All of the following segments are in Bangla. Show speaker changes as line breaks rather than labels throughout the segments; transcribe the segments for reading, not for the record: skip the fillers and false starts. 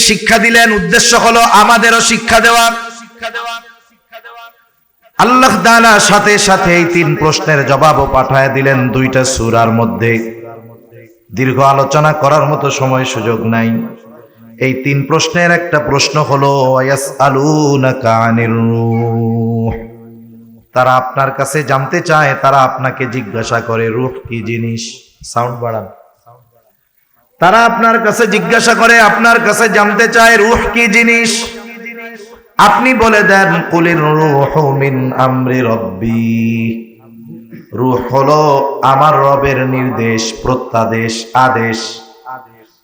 শিক্ষা দিলেন, উদ্দেশ্য হলো আমাদেরও শিক্ষা দেওয়া। আল্লাহ তাআলা সাথে সাথে এই 3 প্রশ্নের জবাবও পাঠায় দিলেন 2টা সূরার মধ্যে। দীর্ঘ আলোচনা করার মতো সময় সুযোগ নাই। এই 3 প্রশ্নের একটা প্রশ্ন হলো ইয়াসআলুনাকা আনির রূহ। তারা আপনার কাছে জানতে চায়, তারা আপনাকে জিজ্ঞাসা করে রূহ কি জিনিস। সাউন্ড বাড়ান। তারা আপনার কাছে জিজ্ঞাসা করে, আপনার কাছে জানতে চায় রূহ কি জিনিস। আপনি বলে দেন কুলির রূহু মিন আমরি রব্বি। রূহ হলো আমার রবের নির্দেশ, প্রত্যাদেশ, আদেশ।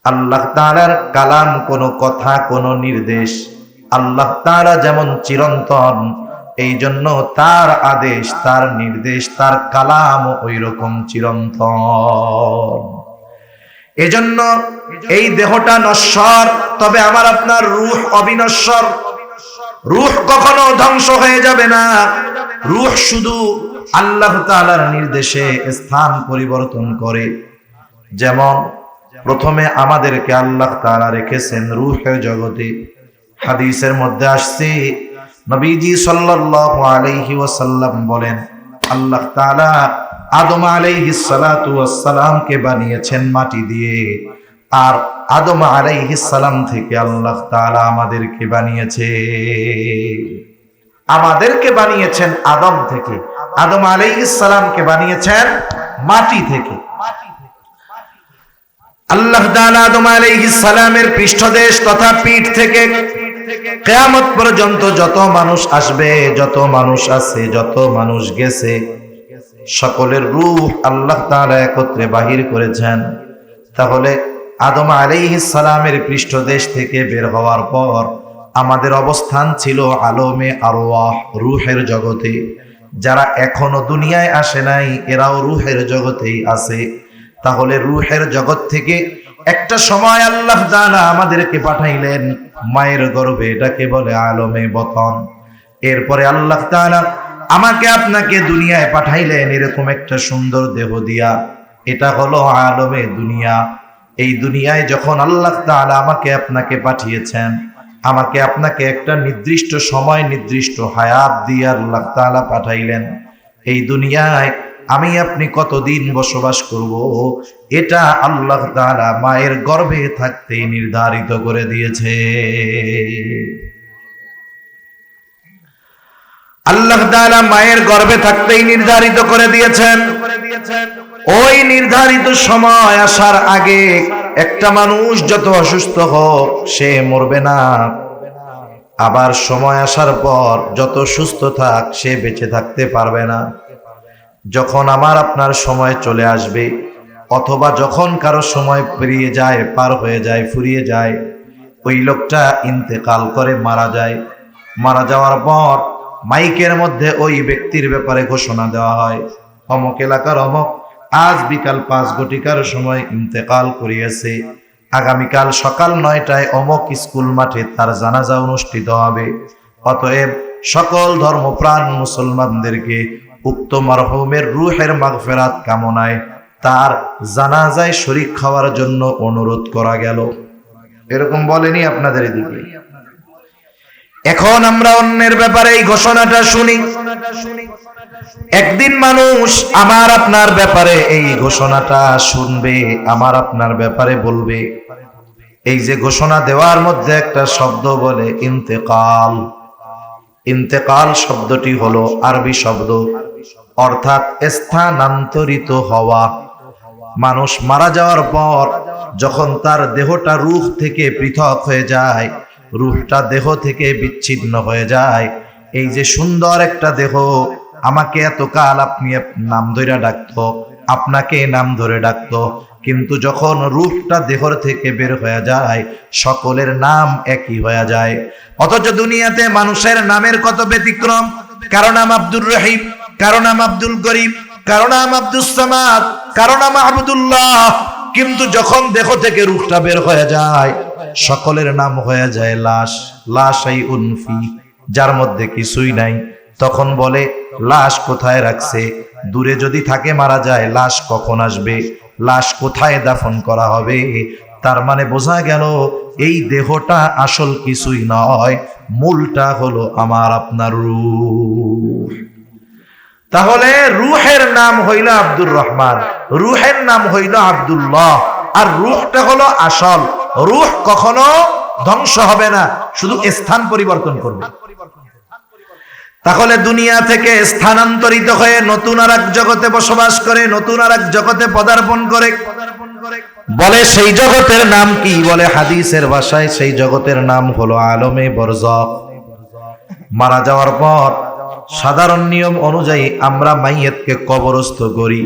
আল্লাহ তাআলার কালাম, কোন কথা, কোন নির্দেশ। আল্লাহ তাআলা যেমন চিরন্তন, এই জন্য তার আদেশ, তার নির্দেশ, তার কালাম ওই রকম চিরন্তন। এজন্য এই দেহটা নশ্বর, তবে আমার আপনার রূহ অবিনশ্বর। রূহ কখনো ধ্বংস হয়ে যাবে না। রূহ শুধু আল্লাহ তাআলার নির্দেশে স্থান পরিবর্তন করে। যেমন প্রথমে আমাদেরকে আল্লাহ তাআলা রেখেছেন রূহের জগতে। হাদিসের মধ্যে আসছে, নবীজি সাল্লাল্লাহু আলাইহি ওয়াসাল্লাম বলেন, আল্লাহ তাআলা আদম আলাইহিস সালাতু ওয়াস সালামকে বানিয়েছেন মাটি দিয়ে, আর আদম আলাইহিস সালাম থেকে আল্লাহ তাআলা আমাদেরকে বানিয়েছেন আদম থেকে। আদম আলাইহিস সালামকে বানিয়েছেন মাটি থেকে। আল্লাহ তাআলা আদম আলাইহিস সালামের পৃষ্ঠদেশ তথা পিঠ থেকে কিয়ামত পর্যন্ত যত মানুষ আসবে, যত মানুষ আছে, যত মানুষ গেছে, সকলের রূহ আল্লাহ তাআলা একত্রে বাহির করেছেন। তাহলে আদম আলাইহিস সালামের পৃষ্ঠদেশ থেকে বের হওয়ার পর আমাদের অবস্থান ছিল আলমে আরওয়াহ, রূহের জগতে। যারা এখনো দুনিয়ায় আসে নাই, এরাও রূহের জগতেই আছে। তাহলে রূহের জগৎ থেকে একটা সময় আল্লাহ তাআলা আমাদেরকে পাঠাইলেন মায়ের গর্ভে, এটাকে বলে আলমে বতন। এরপরে আল্লাহ তাআলা আমাকে আপনাকে দুনিয়ায় পাঠাইলেন এরকম একটা সুন্দর দেহ দিয়া, এটা হলো আলমে দুনিয়া। এই দুনিয়ায় যখন আল্লাহ তাআলা আমাকে আপনাকে পাঠিয়েছেন, আমাকে আপনাকে একটা নির্দিষ্ট সময়, নির্দিষ্ট হায়াত দিয়ে আল্লাহ তাআলা পাঠাইলেন। এই দুনিয়ায় আমি আপনি কতদিন বসবাস করব, এটা আল্লাহ তাআলা মায়ের গর্ভে থাকতেই নির্ধারিত করে দিয়েছে। আল্লাহ তাআলা মায়ের গর্ভে থাকতেই নির্ধারিত করে দিয়েছেন। ওই নির্ধারিত সময় আসার আগে একটা মানুষ যত অসুস্থ হোক, সে মরবে না। আবার সময় আসার পর যত সুস্থ থাক, সে বেঁচে থাকতে পারবে না। যখন আমার আপনার সময় চলে আসবে, অথবা যখন কারো সময় পেরিয়ে যায়, পার হয়ে যায়, ফুরিয়ে যায়, ওই লোকটা ইন্তেকাল করে, মারা যায়। মারা যাওয়ার পর মাইকের মধ্যে ওই ব্যক্তির ব্যাপারে ঘোষণা দেওয়া হয়, অমুক এলাকার অমুক আজ বিকাল 5 ঘটিকার সময় ইন্তেকাল করিয়েছে। আগামীকাল সকাল 9টায় অমুক স্কুল মাঠে তার জানাজা অনুষ্ঠিত হবে। অতএব সকল ধর্মপ্রাণ মুসলমানদেরকে উক্ত মরহুমের রূহের মাগফিরাত কামনায় তার জানাজায় শরীক হওয়ার জন্য অনুরোধ করা গেল। এরকম বলেনি আপনাদের এদিকে? এখন আমরা অন্যের ব্যাপারে এই ঘোষণাটা শুনি। একদিন মানুষ আমার আপনার ব্যাপারে এই ঘোষণাটা শুনবে, আমার আপনার ব্যাপারে বলবে। এই যে ঘোষণা দেওয়ার মধ্যে একটা শব্দ বলে ইন্তেকাল। ইন্তেকাল শব্দটি হলো আরবি শব্দ, অর্থাৎ স্থানান্তরিত হওয়া। মানুষ মারা যাওয়ার পর যখন তার দেহটা রূহ থেকে পৃথক হয়ে যায়, রূহটা দেহ থেকে বিচ্ছিন্ন হয়ে যায়, এই যে সুন্দর একটা দেহ, আমাকে এতকাল আপনি নাম ধরে ডাকতো, আপনাকে নাম ধরে ডাকতো, কিন্তু যখন রূহটা দেহর থেকে বের হয়ে যায়, সকলের নাম একই হয়ে যায়। অথচ দুনিয়াতে মানুষের নামের কত ব্যতিক্রম। কারো নাম আব্দুর রহিম, কারো নাম আব্দুল করিম, কারো নাম আব্দুস সামাদ, কারো নাম আব্দুল্লাহ, কিন্তু যখন দেহ থেকে রূহটা বের হয়ে যায়, সকলের নাম হয়ে যায় লাশ। লাশাই উনফি, যার মধ্যে কিছুই নাই। তখন বলে লাশ কোথায় রাখছে? দূরে যদি থাকে, মারা যায়, লাশ কখন আসবে, লাশ কোথায় দাফন করা হবে, তার মানে বোঝা গেল এই দেহটা আসল কিছুই নয়, মূলটা হলো আমার আপনার রূহ। তাহলে রুহের নাম হইল আব্দুর রহমান, রুহের নাম হইল আব্দুল্লাহ, আর রুহটা হলো আসল। রুহ কখনো ধ্বংস হবে না, শুধু স্থান পরিবর্তন করবে। তাহলে দুনিয়া থেকে স্থানান্তরিত হয়ে নতুন আর এক জগতে বসবাস করে, নতুন আর এক জগতে পদার্পণ করে। বলে সেই জগতের নাম কি? বলে হাদিসের ভাষায় সেই জগতের নাম হলো আলমে বরজখ। মারা যাওয়ার পর সাধারণ নিয়ম অনুযায়ী আমরা মাইয়িতকে কবরস্থ করি,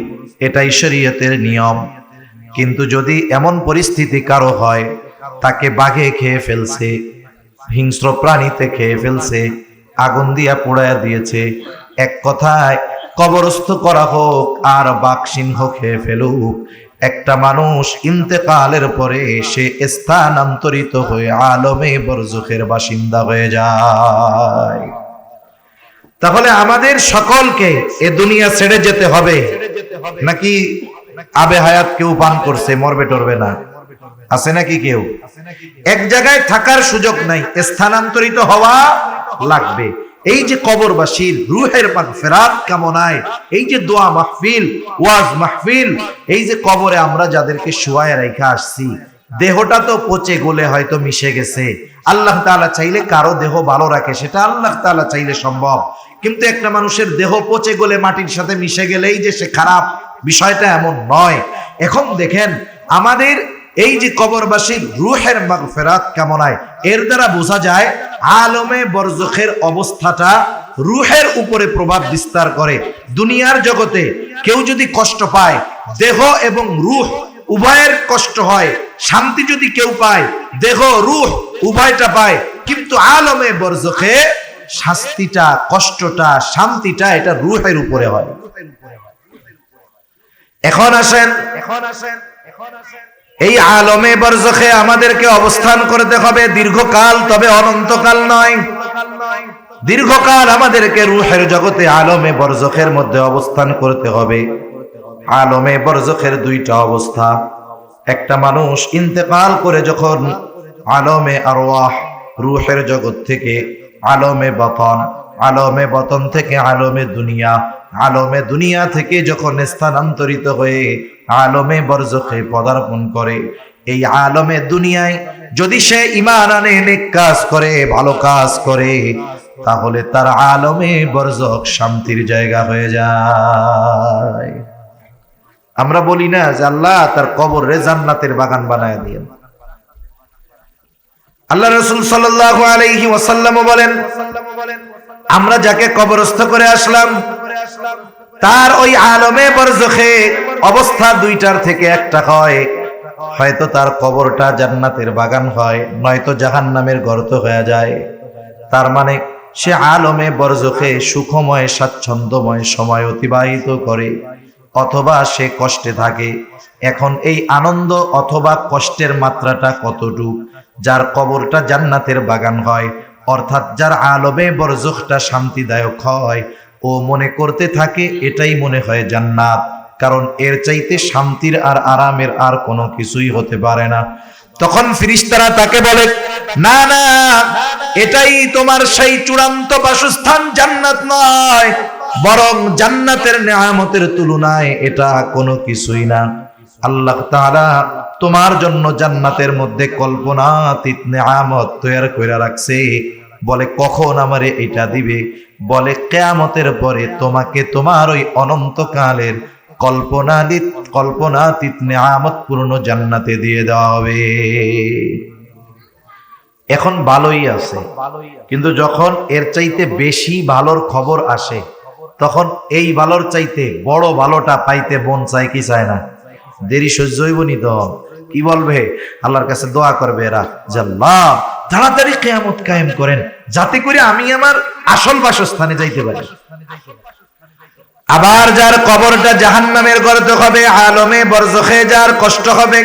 এটাই শরীয়তের নিয়ম। কিন্তু যদি এমন পরিস্থিতি কারো হয়, তাকে বাঘে খেয়ে ফেলছে, হিংস্র প্রাণীতে খেয়ে ফেলছে, আগুন দিয়া পোড়ায়া দিয়েছে, এক কথায় কবরস্থ করা হোক আর বাঘ সিংহ খেয়ে ফেলুক, একটা মানুষ ইন্তেকালের পরে সে স্থানান্তরিত হয়ে আলমে বরজখের বাসিন্দা হয়ে যায়। তাহলে আমাদের সকলকে এ দুনিয়া ছেড়ে যেতে হবে, নাকি আবে হায়াত কেউ পান করছে মরবে টরবে না? আছে নাকি কেউ? এক জায়গায় থাকার সুযোগ নাই, স্থানান্তরিত হওয়া লাগবে। এই যে কবরবাসীর রুহের মাগফিরাত কামনায় এই যে দোয়া মাহফিল, ওয়াজ মাহফিল, এই যে কবরে আমরা যাদেরকে শুয়ায় রেখে আসছি, দেহটা তো পচে গলে হয়তো মিশে গেছে। আল্লাহ তাআলা চাইলে কারো দেহ ভালো রাখে, সেটা আল্লাহ তাআলা চাইলে সম্ভব। কিন্তু একটা মানুষের দেহ পচে গলে মাটির সাথে মিশে গেলেই যে সে খারাপ, বিষয়টা এমন নয়। এখন দেখেন আমাদের এই যে কবরবাসীর রুহের মাগফিরাত কামনায়, এর দ্বারা বোঝা যায় আলমে বরজখের অবস্থাটা রুহের উপরে প্রভাব বিস্তার করে। দুনিয়ার জগতে কেউ যদি কষ্ট পায়, দেহ এবং রুহ উভয়ের কষ্ট হয়, শান্তি যদি কেউ পায়, দেহ রুহ উভয়টা পায়। কিন্তু আলমে বরজখে শাস্তিটা, কষ্টটা, শান্তিটা এটা রুহের উপরে হয়। এখন আসেন এই আলমে বরজখে আমাদেরকে অবস্থান করতে হবে দীর্ঘকাল, তবে অনন্তকাল নয়। দীর্ঘকাল আমাদেরকে রুহের জগতে আলমে বরজখের মধ্যে অবস্থান করতে হবে। আলমে বরজখের দুইটা অবস্থা। একটা মানুষ ইন্তেকাল করে যখন আলমে আরওয়াহ রুহের জগৎ থেকে আলমে বাতন, আলমে বাতন থেকে আলমে দুনিয়া, আলমে দুনিয়া থেকে যখন স্থানান্তরিত হয়ে আলমে বরজখে পদার্পণ করে, এই আলমে দুনিয়ায় যদি সে ঈমান আনে, নেক কাজ করে, ভালো কাজ করে, তাহলে তার আলমে বরজখ শান্তির জায়গা হয়ে যায়। আমরা বলি না যে আল্লাহ তার কবরে জান্নাতের বাগান বানায় দিয়েন। আল্লাহ রাসূল সাল্লাল্লাহু আলাইহি ওয়াসাল্লাম বলেন, আমরা যাকে কবরস্থ করে আসলাম তার ওই আলমে বরজখে অবস্থা দুইটার থেকে একটা হয়, হয়তো তার কবরটা জান্নাতের বাগান হয়, নয়তো জাহান্নামের গর্ত হয়ে যায়। তার মানে সে আলমে বরজখে সুখময় স্বাচ্ছন্দ্যময় সময় অতিবাহিত করে, অথবা সে কষ্টে থাকে। এখন এই আনন্দ অথবা কষ্টের মাত্রাটা কতটুকু? যার কবরটা জান্নাতের বাগান হয়, অর্থাৎ যার আলমে বরজখটা শান্তিদায়ক হয়, ও মনে করতে থাকে এটাই মনে হয় জান্নাত, কারণ এর চাইতে শান্তির আর আরামের আর কোনো কিছুই হতে পারে না। তখন ফেরেশতারা তাকে বলে, না না, এটাই তোমার সেই চূড়ান্ত বাসস্থান, জান্নাত নয়, বরং জান্নাতের নেয়ামতের তুলনায় এটা কোনো কিছুই না। আল্লাহ তাআলা তোমার জন্য জান্নাতের মধ্যে কল্পনাতীত নেয়ামত তৈরি করে রাখছে। বলে কখন আমারে এটা দিবে? বলে কিয়ামতের পরে তোমাকে তোমার ওই অনন্তকালের কল্পনাতীত নেয়ামত পূর্ণ জান্নাতে দিয়ে দেওয়া হবে। এখন ভালোই আছে, কিন্তু যখন এর চাইতে বেশি ভালোর খবর আসে, তখন এই ভালোর চাইতে বড় ভালোটা পাইতে মন চায় কি চায় না? দেরি সহ্য হইব নি তো কি বলবে? আল্লাহর কাছে দোয়া করবে এরা, যে আল্লাহ তাড়াতাড়ি কিয়ামত কায়েম করেন, যাতে করে আমি আমার আসল বাসস্থানে যাইতে পারি। আবার যার কবরটা জাহান্নামের গর্ত হবে, আলমে বরজখে যার কষ্ট হবে,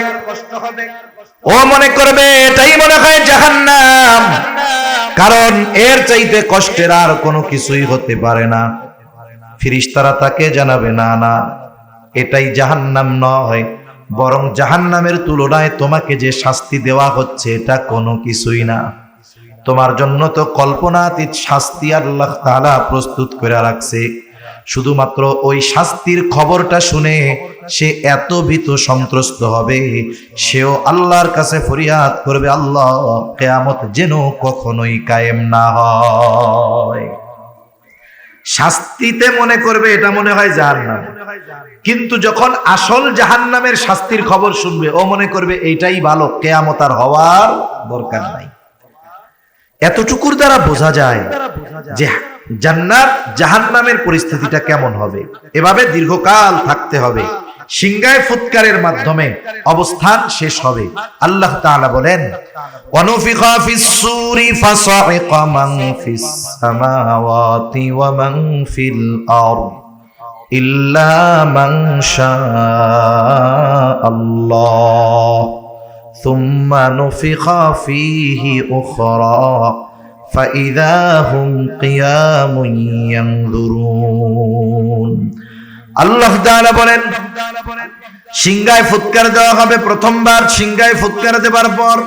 ও মনে করবে এটাই মনে হয় জাহান্নাম, কারণ এর চাইতে কষ্টের আর কোনো কিছুই হতে পারে না। ফেরেশতারা তাকে জানাবে, না না, এটাই জাহান্নাম নয়, বরং জাহান্নামের তুলনায় তোমাকে যে শাস্তি দেওয়া হচ্ছে এটা কোনো কিছুই না। তোমার জন্য তো কল্পনাতীত শাস্তি আল্লাহ তাআলা প্রস্তুত করে রাখছে। শুধুমাত্র ওই শাস্তির খবরটা শুনে সে এত ভীত সন্ত্রস্ত হবে, সেও আল্লাহর কাছে ফরিয়াদ করবে, আল্লাহ কিয়ামত যেন কখনোই কায়েম না হয়। শাস্তিতে মনে করবে এটা মনে হয় জাহান্নাম, কিন্তু যখন আসল জাহান্নামের শাস্তির খবর শুনবে ও মনে করবে এইটাই ভালো, কিয়ামত আর হওয়ার দরকার নাই। এতটুকুর দ্বারা বোঝা যায় যে জান্নাত জাহান্নামের পরিস্থিতিটা কেমন হবে। এভাবে দীর্ঘকাল থাকতে হবে, সিংহায় ফুৎকারের মাধ্যমে অবস্থান শেষ হবে। আল্লাহ তাআলা বলেন, ওয়ানুফিখা ফিস সূরি ফাসাইকা মান ফিস সামাওয়াতি ওয়া মান ফিল আরদ ইল্লা মান শাআল্লাহ সুম্মা নুফিখা ফীহি উখরা فإذا هم قيام ينظرون। আল্লাহ তাআলা বলেন, সিংহায় ফুৎকার দেওয়া হবে। প্রথমবার সিংহায় ফুৎকার দেবার পর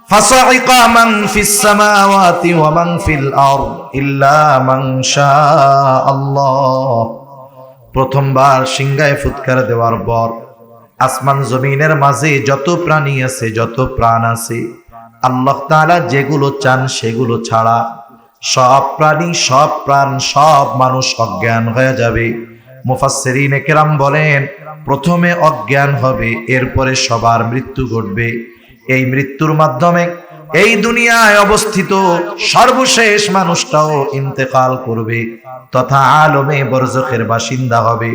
ফাসাইকা মান ফিস সামাওয়াতি ওয়া মান ফিল আরদ ইল্লা মান শাআল্লাহ। প্রথমবার সিংহায় ফুৎকার দেওয়ার পর আসমান জমিনের মাঝে যত প্রাণী আছে, যত প্রাণ আছে, আল্লাহ তাআলা যেগুলো চান সেগুলো ছাড়া সব প্রাণী, সব প্রাণ, সব মানুষ অজ্ঞান হয়ে যাবে। মুফাসসিরিনে কেরাম বলেন, প্রথমে অজ্ঞান হবে, এরপরে সবার মৃত্যু ঘটবে। এই মৃত্যুর মাধ্যমে এই দুনিয়ায় অবস্থিত সর্বশেষ মানুষটাও ইন্তেকাল করবে তথা আলমে বরজখের বাসিন্দা হবে।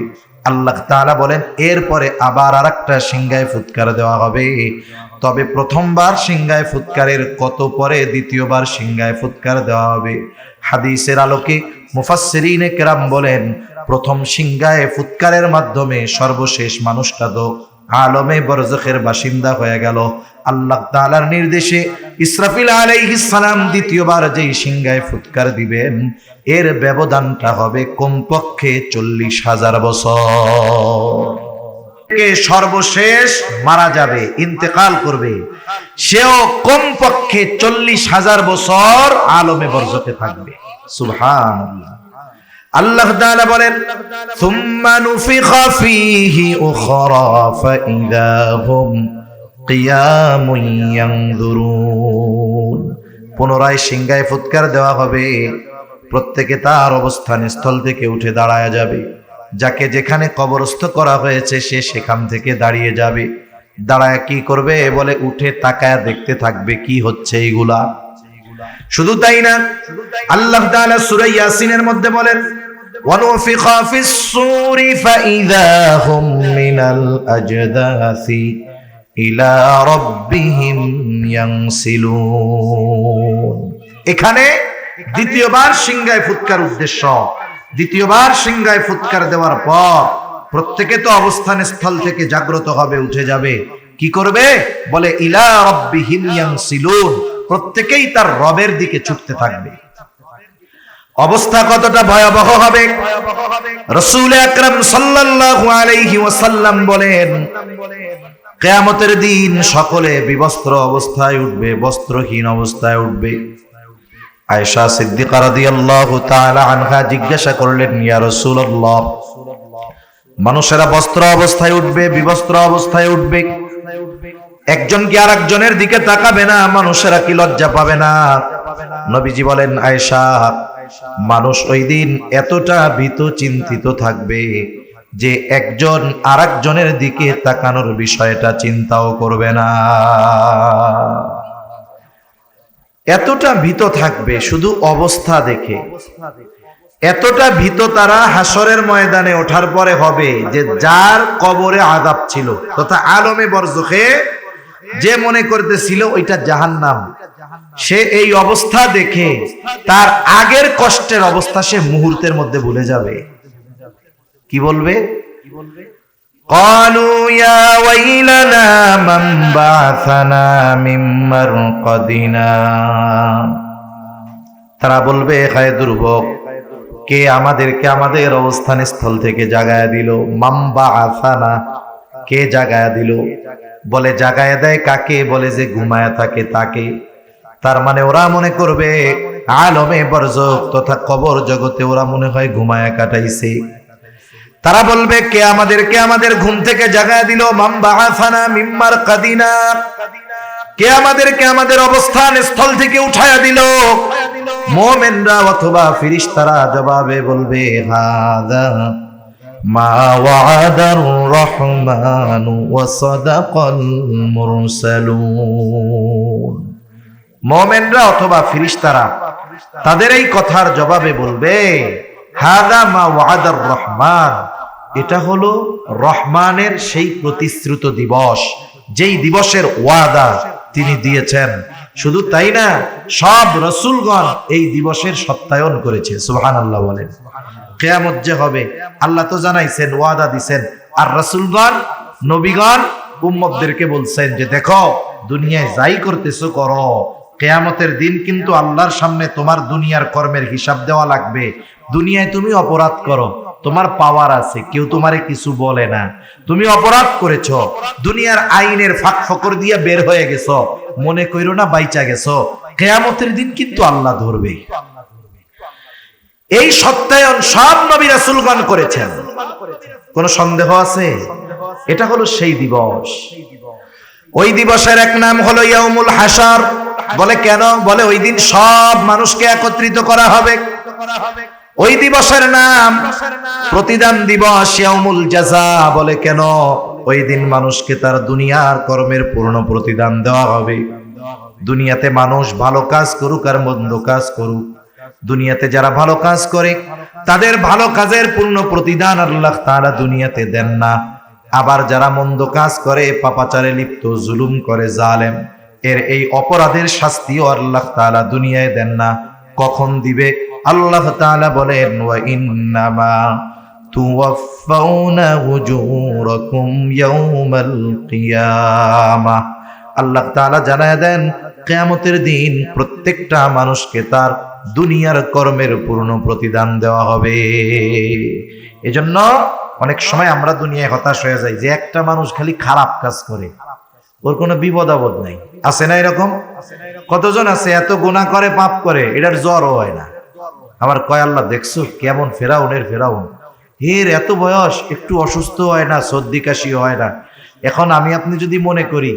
আল্লাহ তাআলা বলেন, এরপরে আবার আরেকটা সিংহায় ফুৎকার দেওয়া হবে। তবে প্রথমবার সিংহায় ফুৎকারের কত পরে দ্বিতীয়বার সিংহায় ফুৎকার দেওয়া হবে। হাদিসের আলোকে মুফাসসিরিনে কেরাম বলেন, প্রথম সিংহায় ফুৎকারের মাধ্যমে সর্বশেষ মানুষটা তো আলমে বরজখের বাসিন্দা হয়ে গেল। আল্লাহ তাআলার নির্দেশে ইসরাফিল আলাইহিস সালাম দ্বিতীয়বার যেই সিংহায় ফুৎকার দিবেন, এর ব্যবধানটা হবে কমপক্ষে 40,000 বছর। কে সর্বশেষ মারা যাবে, ইন্তেকাল করবে, সেও কমপক্ষে 40,000 বছর আলমে বরজখে থাকবে। সুবহানাল্লাহ। আল্লাহ তাআলা বলেন, সুম্মা নুফিখা ফীহি উখরা ফাইযা হুম কিয়ামুন ইয়ানজুরুন। পুনরায় সিংহায় ফুৎকার দেওয়া হবে, প্রত্যেকে তার অবস্থান স্থল থেকে উঠে দাঁড়ায় যাবে। যাকে যেখানে কবরস্থ করা হয়েছে সে সেখান থেকে দাঁড়িয়ে যাবে। দাঁড়ায় কি করবে? বলে উঠে তাকায় দেখতে থাকবে কি হচ্ছে এইগুলা। শুধু তাই না, আল্লাহ তাআলা সূরা ইয়াসিনের মধ্যে বলেন, ওয়ানুফিখা ফিস সূরি ফাইযা হুম মিনাল আজদাসি ইলা রাব্বিহিম ইয়ানসিলুন। এখানে দ্বিতীয়বার সিংহায় ফুৎকার উদ্দেশ্য। দ্বিতীয়বার সিংহায় ফুৎকার দেওয়ার পর প্রত্যেকে তো অবস্থান স্থল থেকে জাগ্রত হবে, উঠে যাবে। কি করবে? বলে ইলা রাব্বিহিম ইয়ানসিলুন, প্রত্যেকেই তার রবের দিকে ছুটতে থাকবে। অবস্থা কতটা ভয়াবহ হবে! রাসূল আকরাম সাল্লাল্লাহু আলাইহি ওয়াসাল্লাম বলেন, কিয়ামতের দিন সকলে বিবস্ত্র অবস্থায় উঠবে, বস্ত্রহীন অবস্থায় উঠবে। আয়েশা সিদ্দিকা রাদিয়াল্লাহু তাআলা আনহা জিজ্ঞাসা করলেন, ইয়া রাসূলুল্লাহ, মানুষেরা বস্ত্র অবস্থায় উঠবে, বিবস্ত্র অবস্থায় উঠবে, একজন কি আরেকজনের দিকে তাকাবে না? মানুষেরা কি লজ্জা পাবে না? নবীজি বলেন, আয়েশা, মানুষ ওই দিন এতটা ভীত চিন্তিত থাকবে যে একজন আরেকজনের দিকে তাকানোর বিষয়টা চিন্তাও করবে না। এতটা ভীত থাকবে শুধু অবস্থা দেখে। এতটা ভীত তারা হাসরের ময়দানে ওঠার পরে হবে যে যার কবরে আযাব ছিল তথা আলমে বরজখে যে মনে করতেছিল ওইটা জাহান্নাম, সে এই অবস্থা দেখে তার আগের কষ্টের অবস্থা সে মুহূর্তের মধ্যে ভুলে যাবে। কি বলবে? قالوا يا ويلنا من بعثنا من مرقدنا। তারা বলবে, হায় দুর্ভোগ, কে আমাদেরকে আমাদের অবস্থান স্থল থেকে জাগায়া দিল। মান বাআসানা, কে জাগায়া দিল? বলে জাগায়া দেয় কাকে? বলে যে ঘুমায়া থাকে তাকে। তার মানে ওরা মনে করবে আলমে বরজখ তথা কবর জগতে ওরা মনে হয় ঘুমায়া কাটাইছে। তারা বলবে কে আমাদের ঘুম থেকে জাগায়া দিল? মান বাআসানা মিম্মার কাদিনা, কে আমাদের অবস্থান স্থল থেকে উঠায়া দিল? মুমিনরা অথবা ফেরেশতারা জবাবে বলবে হাযা মা ওয়াদার রহমানু ওয়া সাদাকাল মুরসালুন। মুমিনরা অথবা ফেরেশতারা তাদের এই কথার জবাবে বলবে হাযা মা ওয়াদার রহমান, এটা হলো রহমানের সেই প্রতিশ্রুত দিবস, যেই দিবসের ওয়াদা তিনি দিয়েছেন। শুধু তাই না, সব রাসূলগণ এই দিবসের সত্যায়ন করেছে। সুবহানাল্লাহ বলেন। কিয়ামত যে হবে আল্লাহ তো জানাইছেন, ওয়াদা দিবেন, আর রাসূলগণ নবীগণ উম্মতদেরকে বলছেন যে দেখো দুনিয়ায় যাই করতেছো করো, কিয়ামতের দিন কিন্তু আল্লাহর সামনে তোমার দুনিয়ার কর্মের হিসাব দেওয়া লাগবে। দুনিয়ায় তুমি অপরাধ করো, তোমার পাওয়ার আছে, কেউ তোমারে কিছু বলে না, তুমি অপরাধ করেছো, দুনিয়ার আইনের ফাঁক ফকর দিয়ে বের হয়ে গেছো, মনে কইরো না বাইচা গেছো, কিয়ামতের দিন কিন্তু আল্লাহ ধরবে। এই সত্যায়ন সব নবী রাসূলগণ করেছেন, কোনো সন্দেহ আছে? এটা হলো সেই দিবস। ওই দিবসের এক নাম হলো ইয়াউমুল হাশর। বলে কেন? বলে ওই দিন সব মানুষকে একত্রিত করা হবে। ওই দিবসের নাম প্রতিদান দিবস, ইয়াউমুল জাযা। বলে কেন? ওই দিন মানুষকে তার দুনিয়ার কর্মের পূর্ণ প্রতিদান দেওয়া হবে। দুনিয়াতে মানুষ ভালো কাজ করুক আর মন্দ কাজ করুক, দুনিয়াতে যারা ভালো কাজ করে তাদের ভালো কাজের পূর্ণ প্রতিদান আল্লাহ তাআলা দুনিয়াতে দেন না। আবার যারা মন্দ কাজ করে, পাপাচারে লিপ্ত, জুলুম করে, জালেম, এর এই অপরাধের শাস্তিও আল্লাহ তাআলা দুনিয়ায় দেন না। কখন দিবে? আল্লাহ তাআলা বলেন ওয়া ইন্নামা তুওয়াফাউনা উজুরাকুম ইয়াউমাল কিয়ামাহ। আল্লাহ তাআলা জানায় দেন কিয়ামতের দিন প্রত্যেকটা মানুষকে তার দুনিয়ার কর্মের পূর্ণ প্রতিদান দেওয়া হবে। এজন্য অনেক সময় আমরা দুনিয়ায় হতাশ হয়ে যাই যে একটা মানুষ খালি খারাপ কাজ করে, ওর কোনো বিপদ আপদ নাই। আছে না এরকম? কতজন আছে এত গুনাহ করে, পাপ করে, এটার জ্বরও হয় না। আবার কয় আল্লাহ দেখছো কেমন ফেরাউনের ফেরাউন, এর এত বয়স একটু অসুস্থ হয় না, সর্দি কাশি হয় না। এখন আমি আপনি যদি মনে করি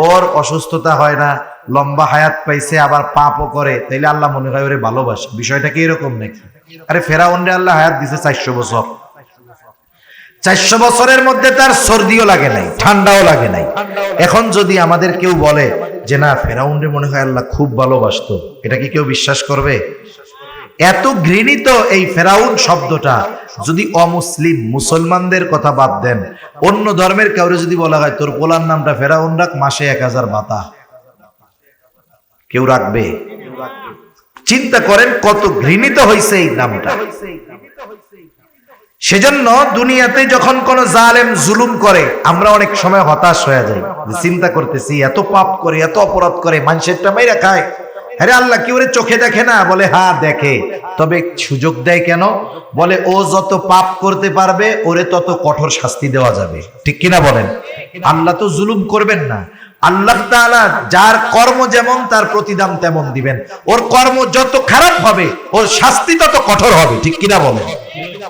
ওর অসুস্থতা হয় না, লম্বা হায়াত পাইছে, আবার পাপও করে, তাইলে আল্লাহ মনে হয় ওরে ভালোবাসে। বিষয়টা কি এরকম নাকি? আরে ফেরাউনরে আল্লাহ হায়াত দিছে 400 বছর, 400 বছরের মধ্যে তার সর্দিও লাগে নাই, ঠান্ডাও লাগে নাই। এখন যদি আমাদের কেউ বলে যে না ফেরাউনরে মনে হয় আল্লাহ খুব ভালোবাসতো, এটা কি কেউ বিশ্বাস করবে? এত ঘৃণিত এই ফেরাউন শব্দটা যদি অমুসলিম মুসলমানদের কথা বাদ দেন, অন্য ধর্মের কাউরে যদি বলা হয় তোর পোলার নামটা ফেরাউন রাখ, মাসে 1000 ভাতা, কেউ রাখবে? চিন্তা করেন কত ঘৃণিত হয়েছে এই নামটা। সেজন্য দুনিয়াতে যখন কোন জালেম জুলুম করে আমরা অনেক সময় হতাশ হয়ে যাই, চিন্তা করতেছি এত পাপ করে, এত অপরাধ করে, মানুষেরটা মাইরা খায়, আরে আল্লাহ কি ওরে চোখে দেখে না? বলে হ্যাঁ দেখে, তবে সুযোগ দেয় কেন? বলে ও যত পাপ করতে পারবে ওরে তত কঠোর শাস্তি দেওয়া যাবে। ঠিক কিনা বলেন? আল্লাহ তো জুলুম করবেন না। আল্লাহ তাআলা যার কর্ম যেমন তার প্রতিদান তেমন দিবেন। ওর কর্ম যত খারাপ হবে ওর শাস্তি তত কঠোর হবে। ঠিক কিনা বলেন?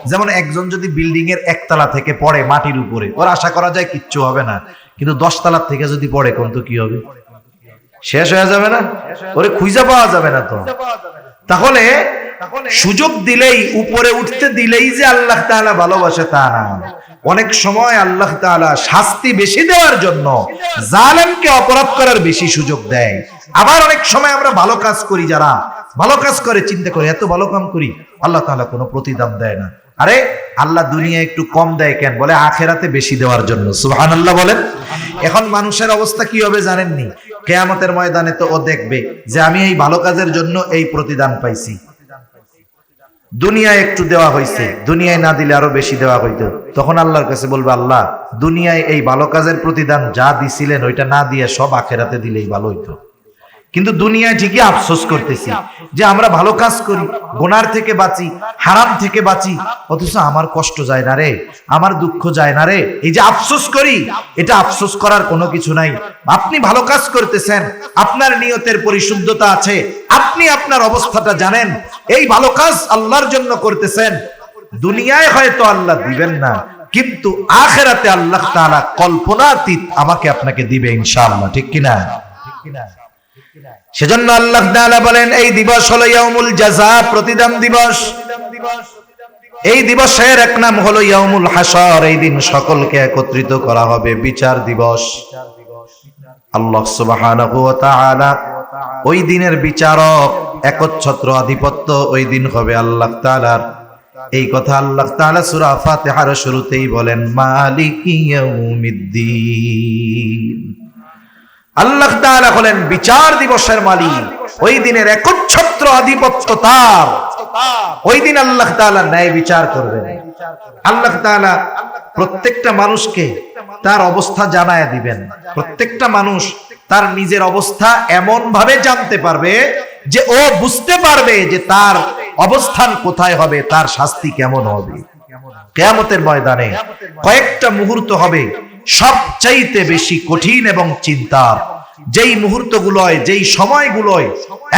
যেমন একজন যদি বিল্ডিং এর 1 তলা থেকে পড়ে মাটির উপরে, ওর আশা করা যায় কিচ্ছু হবে না, কিন্তু 10 তলা থেকে যদি পড়ে কোন তো কি হবে? শেষ হয়ে যাবে না? ওরে খুঁজে পাওয়া যাবে না। তো তাহলে সুযোগ দিলেই, উপরে উঠতে দিলেই যে আল্লাহ তাআলা ভালোবাসে তা না। অনেক সময় আল্লাহ তাআলা শাস্তি বেশি দেওয়ার জন্য জালেমকে অপরাধ করার বেশি সুযোগ দেয়। আবার অনেক সময় আমরা ভালো কাজ করি, যারা ভালো কাজ করে চিন্তা করে এত ভালো কাম করি, আল্লাহ তাআলা কোনো প্রতিদান দেয় না। আরে আল্লাহ দুনিয়ায় একটু কম দেয় কেন? বলে আখিরাতে বেশি দেওয়ার জন্য। সুবহানাল্লাহ বলেন। এখন মানুষের অবস্থা কি হবে জানেননি? কিয়ামতের ময়দানে তো ও দেখবে যে আমি এই ভালো কাজের জন্য এই প্রতিদান পাইছি, দুনিয়ায় একটু দেওয়া হয়েছে, দুনিয়ায় না দিলে আরো বেশি দেওয়া হইতো। তখন আল্লাহর কাছে বলবে আল্লাহ দুনিয়ায় এই ভালো কাজের প্রতিদান যা দিছিলেন ওইটা না দিয়ে সব আখিরাতে দিলেই ভালো হইতো। কিন্তু দুনিয়ায় ঠিকই আফসোস করতেছি যে আমরা ভালো কাজ করি, গুনার থেকে বাঁচি, হারাম থেকে বাঁচি, অথচ আমার কষ্ট যায় না রে, আমার দুঃখ যায় না রে। এই যে আফসোস করি, এটা আফসোস করার কোনো কিছু নাই। আপনি ভালো কাজ করতেছেন, আপনার নিয়তের পরিশুদ্ধতা আছে, আপনি আপনার অবস্থাটা জানেন, এই ভালো কাজ আল্লাহর জন্য করতেছেন। দুনিয়ায় হয়তো আল্লাহ দিবেন না, কিন্তু আখিরাতে আল্লাহ তাআলা কল্পনাতীত আমাকে আপনাকে দিবে ইনশাআল্লাহ, ঠিক কিনা? সেজন্য আল্লাহ তাআলা বলেন এই দিবস হলো ইয়াউমুল জাযা, প্রতিদান দিবস। এই দিবসের এক নাম হলো ইয়াউমুল হাসর। এই দিন সকলকে একত্রিত করা হবে, বিচার দিবস। আল্লাহ সুবহানাহু ওয়া তাআলা ওই দিনের বিচারক, একচ্ছত্র আধিপত্য ওই দিন হবে আল্লাহ তাআলার। এই কথা আল্লাহ তাআলা সূরা ফাতিহার শুরুতেই বলেন, মালিকি ইয়াউমিদ্দিন। আল্লাহ তাআলা হলেন বিচার দিবসের মালিক। ওই দিনের একচ্ছত্র আধিপত্য তার। ওই দিন আল্লাহ তাআলা ন্যায় বিচার করবেন। আল্লাহ তাআলা প্রত্যেকটা মানুষকে তার অবস্থা জানায় দিবেন। প্রত্যেকটা মানুষ তার নিজের অবস্থা এমন ভাবে জানতে পারবে যে ও বুঝতে পারবে যে তার অবস্থান কোথায় হবে, তার শাস্তি কেমন হবে। কিয়ামতের ময়দানে কয়েকটা মুহূর্ত হবে সবচাইতে বেশি কঠিন এবং চিন্তার। যেই মুহূর্তগুলোয়, যেই সময়গুলোয়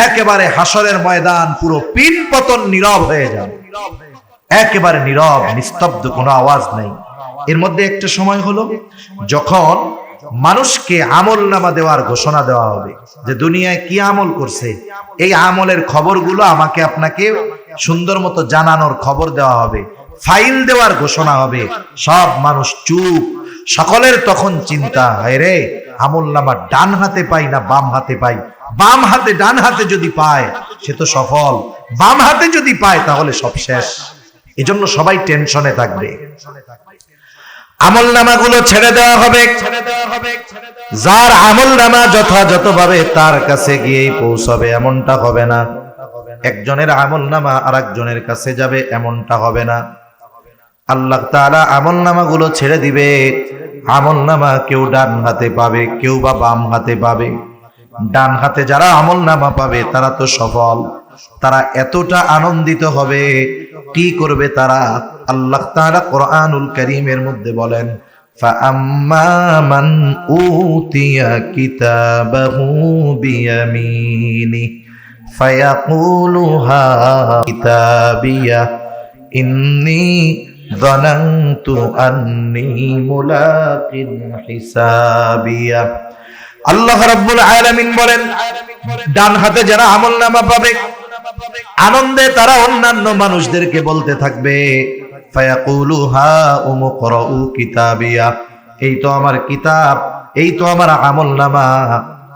একেবারে হাসরের ময়দান পুরো পিন পতন নীরব হয়ে যাবে, একেবারে নীরব, নিস্তব্ধ, কোনো আওয়াজ নেই। এর মধ্যে একটা সময় হলো যখন মানুষকে আমলনামা দেওয়ার ঘোষণা দেওয়া হবে যে দুনিয়ায় কি আমল করছে, এই আমলের খবরগুলো আমাকে আপনাকে সুন্দর মতো জানানোর খবর দেওয়া হবে, ফাইল দেওয়ার ঘোষণা হবে। সব মানুষ চুপ। সকলের তখন চিন্তা, হায় রে, আমলনামা ডান হাতে পাই না বাম হাতে পাই। বাম হাতে ডান হাতে যদি পায় সে তো সফল, বাম হাতে যদি পায় তাহলে সব শেষ। এজন্য সবাই টেনশনে থাকবে। আমলনামাগুলো ছেড়ে দেওয়া হবে। যার আমলনামা যথাযথভাবে তার কাছে গিয়েই পৌঁছাবে এমনটা হবে না। একজনের আমলনামা আরেকজনের কাছে যাবে এমনটা হবে না। আল্লাহ তাআলা আমলনামাগুলো ছেড়ে দিবে। আমলনামা কেউ ডান হাতে পাবে, কেউ বা বাম হাতে পাবে। ডান হাতে যারা আমলনামা পাবে তারা তো সফল, তারা এতটা আনন্দিত হবে, কি করবে তারা? আল্লাহ তাআলা কোরআনুল কারীমের মধ্যে বলেন, ফাআম্মা মান উতিয়া কিতাবাহু বিয়ামিনি ফায়াকুলু হা কিতাবিয়া ইন্নী যানানতু আন্নী মুলাকিন হিসাবিয়া। আল্লাহ রাব্বুল আলামিন বলেন, ডান হাতে যারা আমলনামা পাবে আনন্দে তারা অন্যান্য মানুষদেরকে বলতে থাকবে, ফায়াকুলু হা উমকরাউ কিতাবিয়া, এই তো আমার কিতাব, এই তো আমার আমলনামা,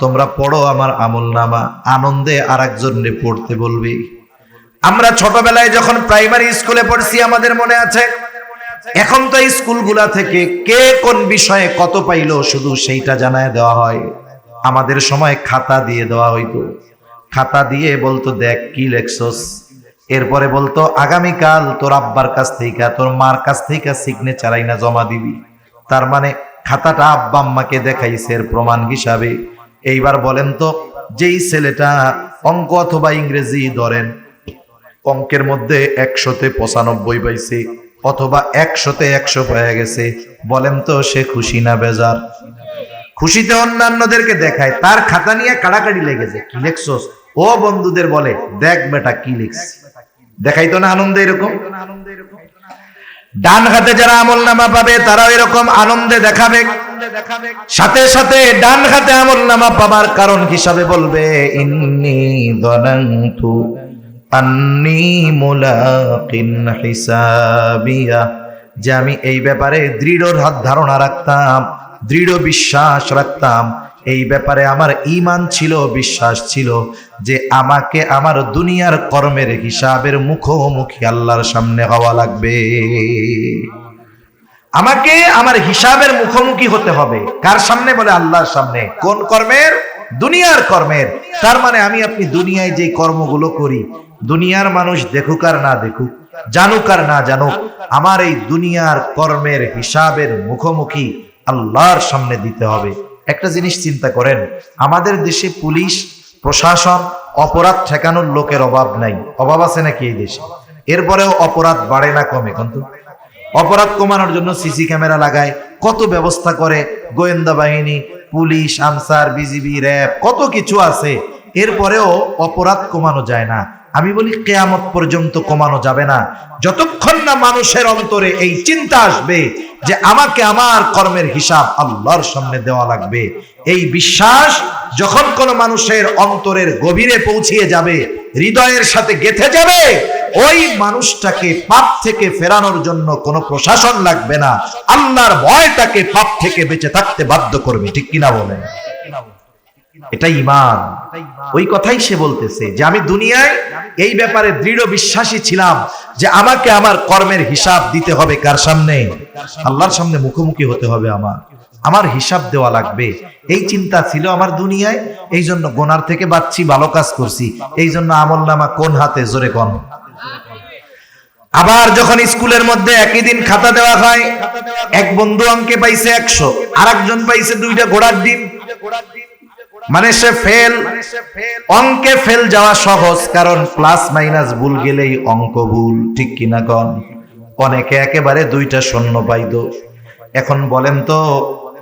তোমরা পড়ো আমার আমলনামা। আনন্দে আরেকজনকে পড়তে বলবে। আমরা ছোটবেলায় যখন প্রাইমারি স্কুলে পড়ছি আমাদের মনে আছে। এখন তো স্কুলগুলা থেকে কে কোন বিষয়ে কত পাইলো শুধু সেইটা জানায় দেওয়া হয়। আমাদের সময় খাতা দিয়ে দেওয়া হইতো। খাতা দিয়ে বলতো, দেখ কি লেখছস। এরপরে বলতো, আগামীকাল তোর আব্বার কাছ থেকে, তোর মার কাছ থেকে সিগনেচার আইনা জমা দিবি। তার মানে খাতাটা আব্বা আম্মাকে দেখাইছে এর প্রমাণ হিসাবে। এইবার বলেন তো, যেই ছেলেটা অঙ্ক অথবা ইংরেজি ধরেন, অঙ্কের মধ্যে 100-তে 95 পাইছে অথবা 100-তে 100 পেয়ে গেছে, বলেন তো সে খুশি না বেজার? খুশিতে অন্যান্যদেরকে দেখায়, তার খাতা নিয়ে কাড়াকাড়ি লেগেছে, কি লেখছস? ও বন্ধুদের বলে, দেখ বেটা কি লিখছি। দেখাইতো না আনন্দে এরকম? ডান হাতে যারা আমলনামা পাবে তারাও এরকম আনন্দে দেখাবে। সাথে সাথে ডান হাতে আমলনামা পাবার কারণ হিসাবে বলবে, ইন্নী যানানতু আন্নী মুলাকিন হিসাবিয়া, যে আমি এই ব্যাপারে দৃঢ় ধারণা রাখতাম, দৃঢ় বিশ্বাস রাখতাম, এই ব্যাপারে আমার ঈমান ছিল, বিশ্বাস ছিল যে আমাকে আমার দুনিয়ার কর্মের হিসাবের মুখোমুখি আল্লাহর সামনে হওয়া লাগবে। আমাকে আমার হিসাবের মুখোমুখি হতে হবে। কার সামনে? বলে আল্লাহর সামনে। কোন কর্মের? দুনিয়ার কর্মের। তার মানে আমি আপনি দুনিয়ায় যে কর্মগুলো করি, দুনিয়ার মানুষ দেখুক আর না দেখুক, জানুক আর না জানুক, আমার এই দুনিয়ার কর্মের হিসাবের মুখোমুখি আল্লাহর সামনে দিতে হবে। একটা জিনিস চিন্তা করেন, আমাদের দেশে পুলিশ প্রশাসন, অপরাধ ঠেকানোর লোকের অভাব নাই। অভাব আছে নাকি এই দেশে? এরপরেও অপরাধ বাড়ে না কমে? কিন্তু অপরাধ কমানোর জন্য সিসি ক্যামেরা লাগায়, কত ব্যবস্থা করে, গোয়েন্দা বাহিনী, পুলিশ, আনসার, বিজিবি, র্যাব, কত কিছু আছে। এরপরেও অপরাধ কমানো যায় না। আমি বলি কিয়ামত পর্যন্ত কমানো যাবে না, যতক্ষণ না মানুষের অন্তরে এই চিন্তা আসবে যে আমাকে আমার কর্মের হিসাব আল্লাহর সামনে দেওয়া লাগবে। এই বিশ্বাস যখন কোন মানুষের অন্তরের গভীরে পৌঁছিয়ে যাবে, হৃদয়ের সাথে গেঁথে যাবে, ওই মানুষটাকে পাপ থেকে ফেরানোর জন্য কোনো প্রশাসন লাগবে না। আল্লাহর ভয় তাকে পাপ থেকে বেঁচে থাকতে বাধ্য করবে। ঠিক কিনা বলেন? এটাই ঈমান। ওই কথাই সে বলতেছে যে আমি দুনিয়ায় এই ব্যাপারে দৃঢ় বিশ্বাসী ছিলাম যে আমাকে আমার কর্মের হিসাব দিতে হবে। কার সামনে? আল্লাহর সামনে মুখোমুখি হতে হবে, আমার হিসাব দেওয়া লাগবে। এই চিন্তা ছিল আমার দুনিয়ায়। এই জন্য গোনার থেকে বাঁচছি, ভালো কাজ করছি। এই জন্য আমলনামা কোন হাতে? জোরে কোন। আবার যখন স্কুলের মধ্যে একই দিন খাতা দেওয়া হয়, এক বন্ধু অঙ্কে পাইছে 100, আর একজন পাইছে 2টা ঘোড়ার ডিম। মানে সে ফেল। অঙ্কে ফেল যাওয়া সহজ, কারণ প্লাস মাইনাস ভুল গেলেই অঙ্ক ভুল। ঠিক কিনা কন? অনেকে একেবারে 2টা শূন্য পাইতো। এখন বলেন তো,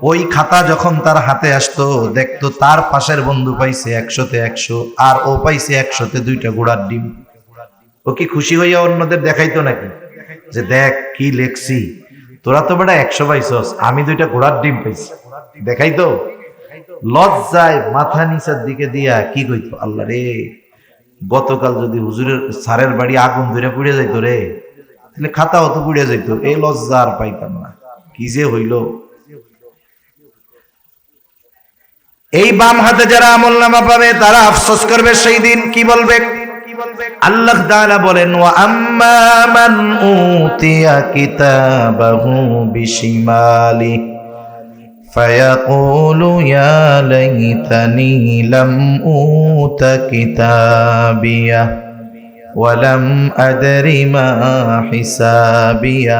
ওই খাতা যখন তার হাতে আসতো, দেখতো তার পাশের বন্ধু পাইছে 100-তে 100, আর ও পাইছে 100-তে 2টা ঘোড়ার ডিম। ও কি খুশি হইয়া অন্যদের দেখাইতো নাকি যে দেখ কি লেখছি, তোরা তো বেটা 100 পাইছস, আমি 2টা ঘোড়ার ডিম পাইছি? দেখাইতো? লজ্জায় মাথা নিচের দিকে দিয়া কি কইতো, আল্লাহ রে, গতকাল যদি হুজুরের স্যারের বাড়ি আগুন ধরে পুড়ে যাইতো রে, তাহলে খাতাও তো পুড়ে যাইতো। এই লজ্জা আর পাইতাম না। কি যে হইল। এই বাম হাতে যারা আমলনামা পাবে তারা আফসোস করবে সেই দিন। কি বলবে? আল্লাহ তাআলা বলেন, ওয়া আম্মা মান উতিয়া কিতাবাহু বিশিমালি ফায়াকুলু ইয়া লাইতানি লাম উতা কিতাবিয়া ওয়া লাম আদরি মা হিসাবিয়া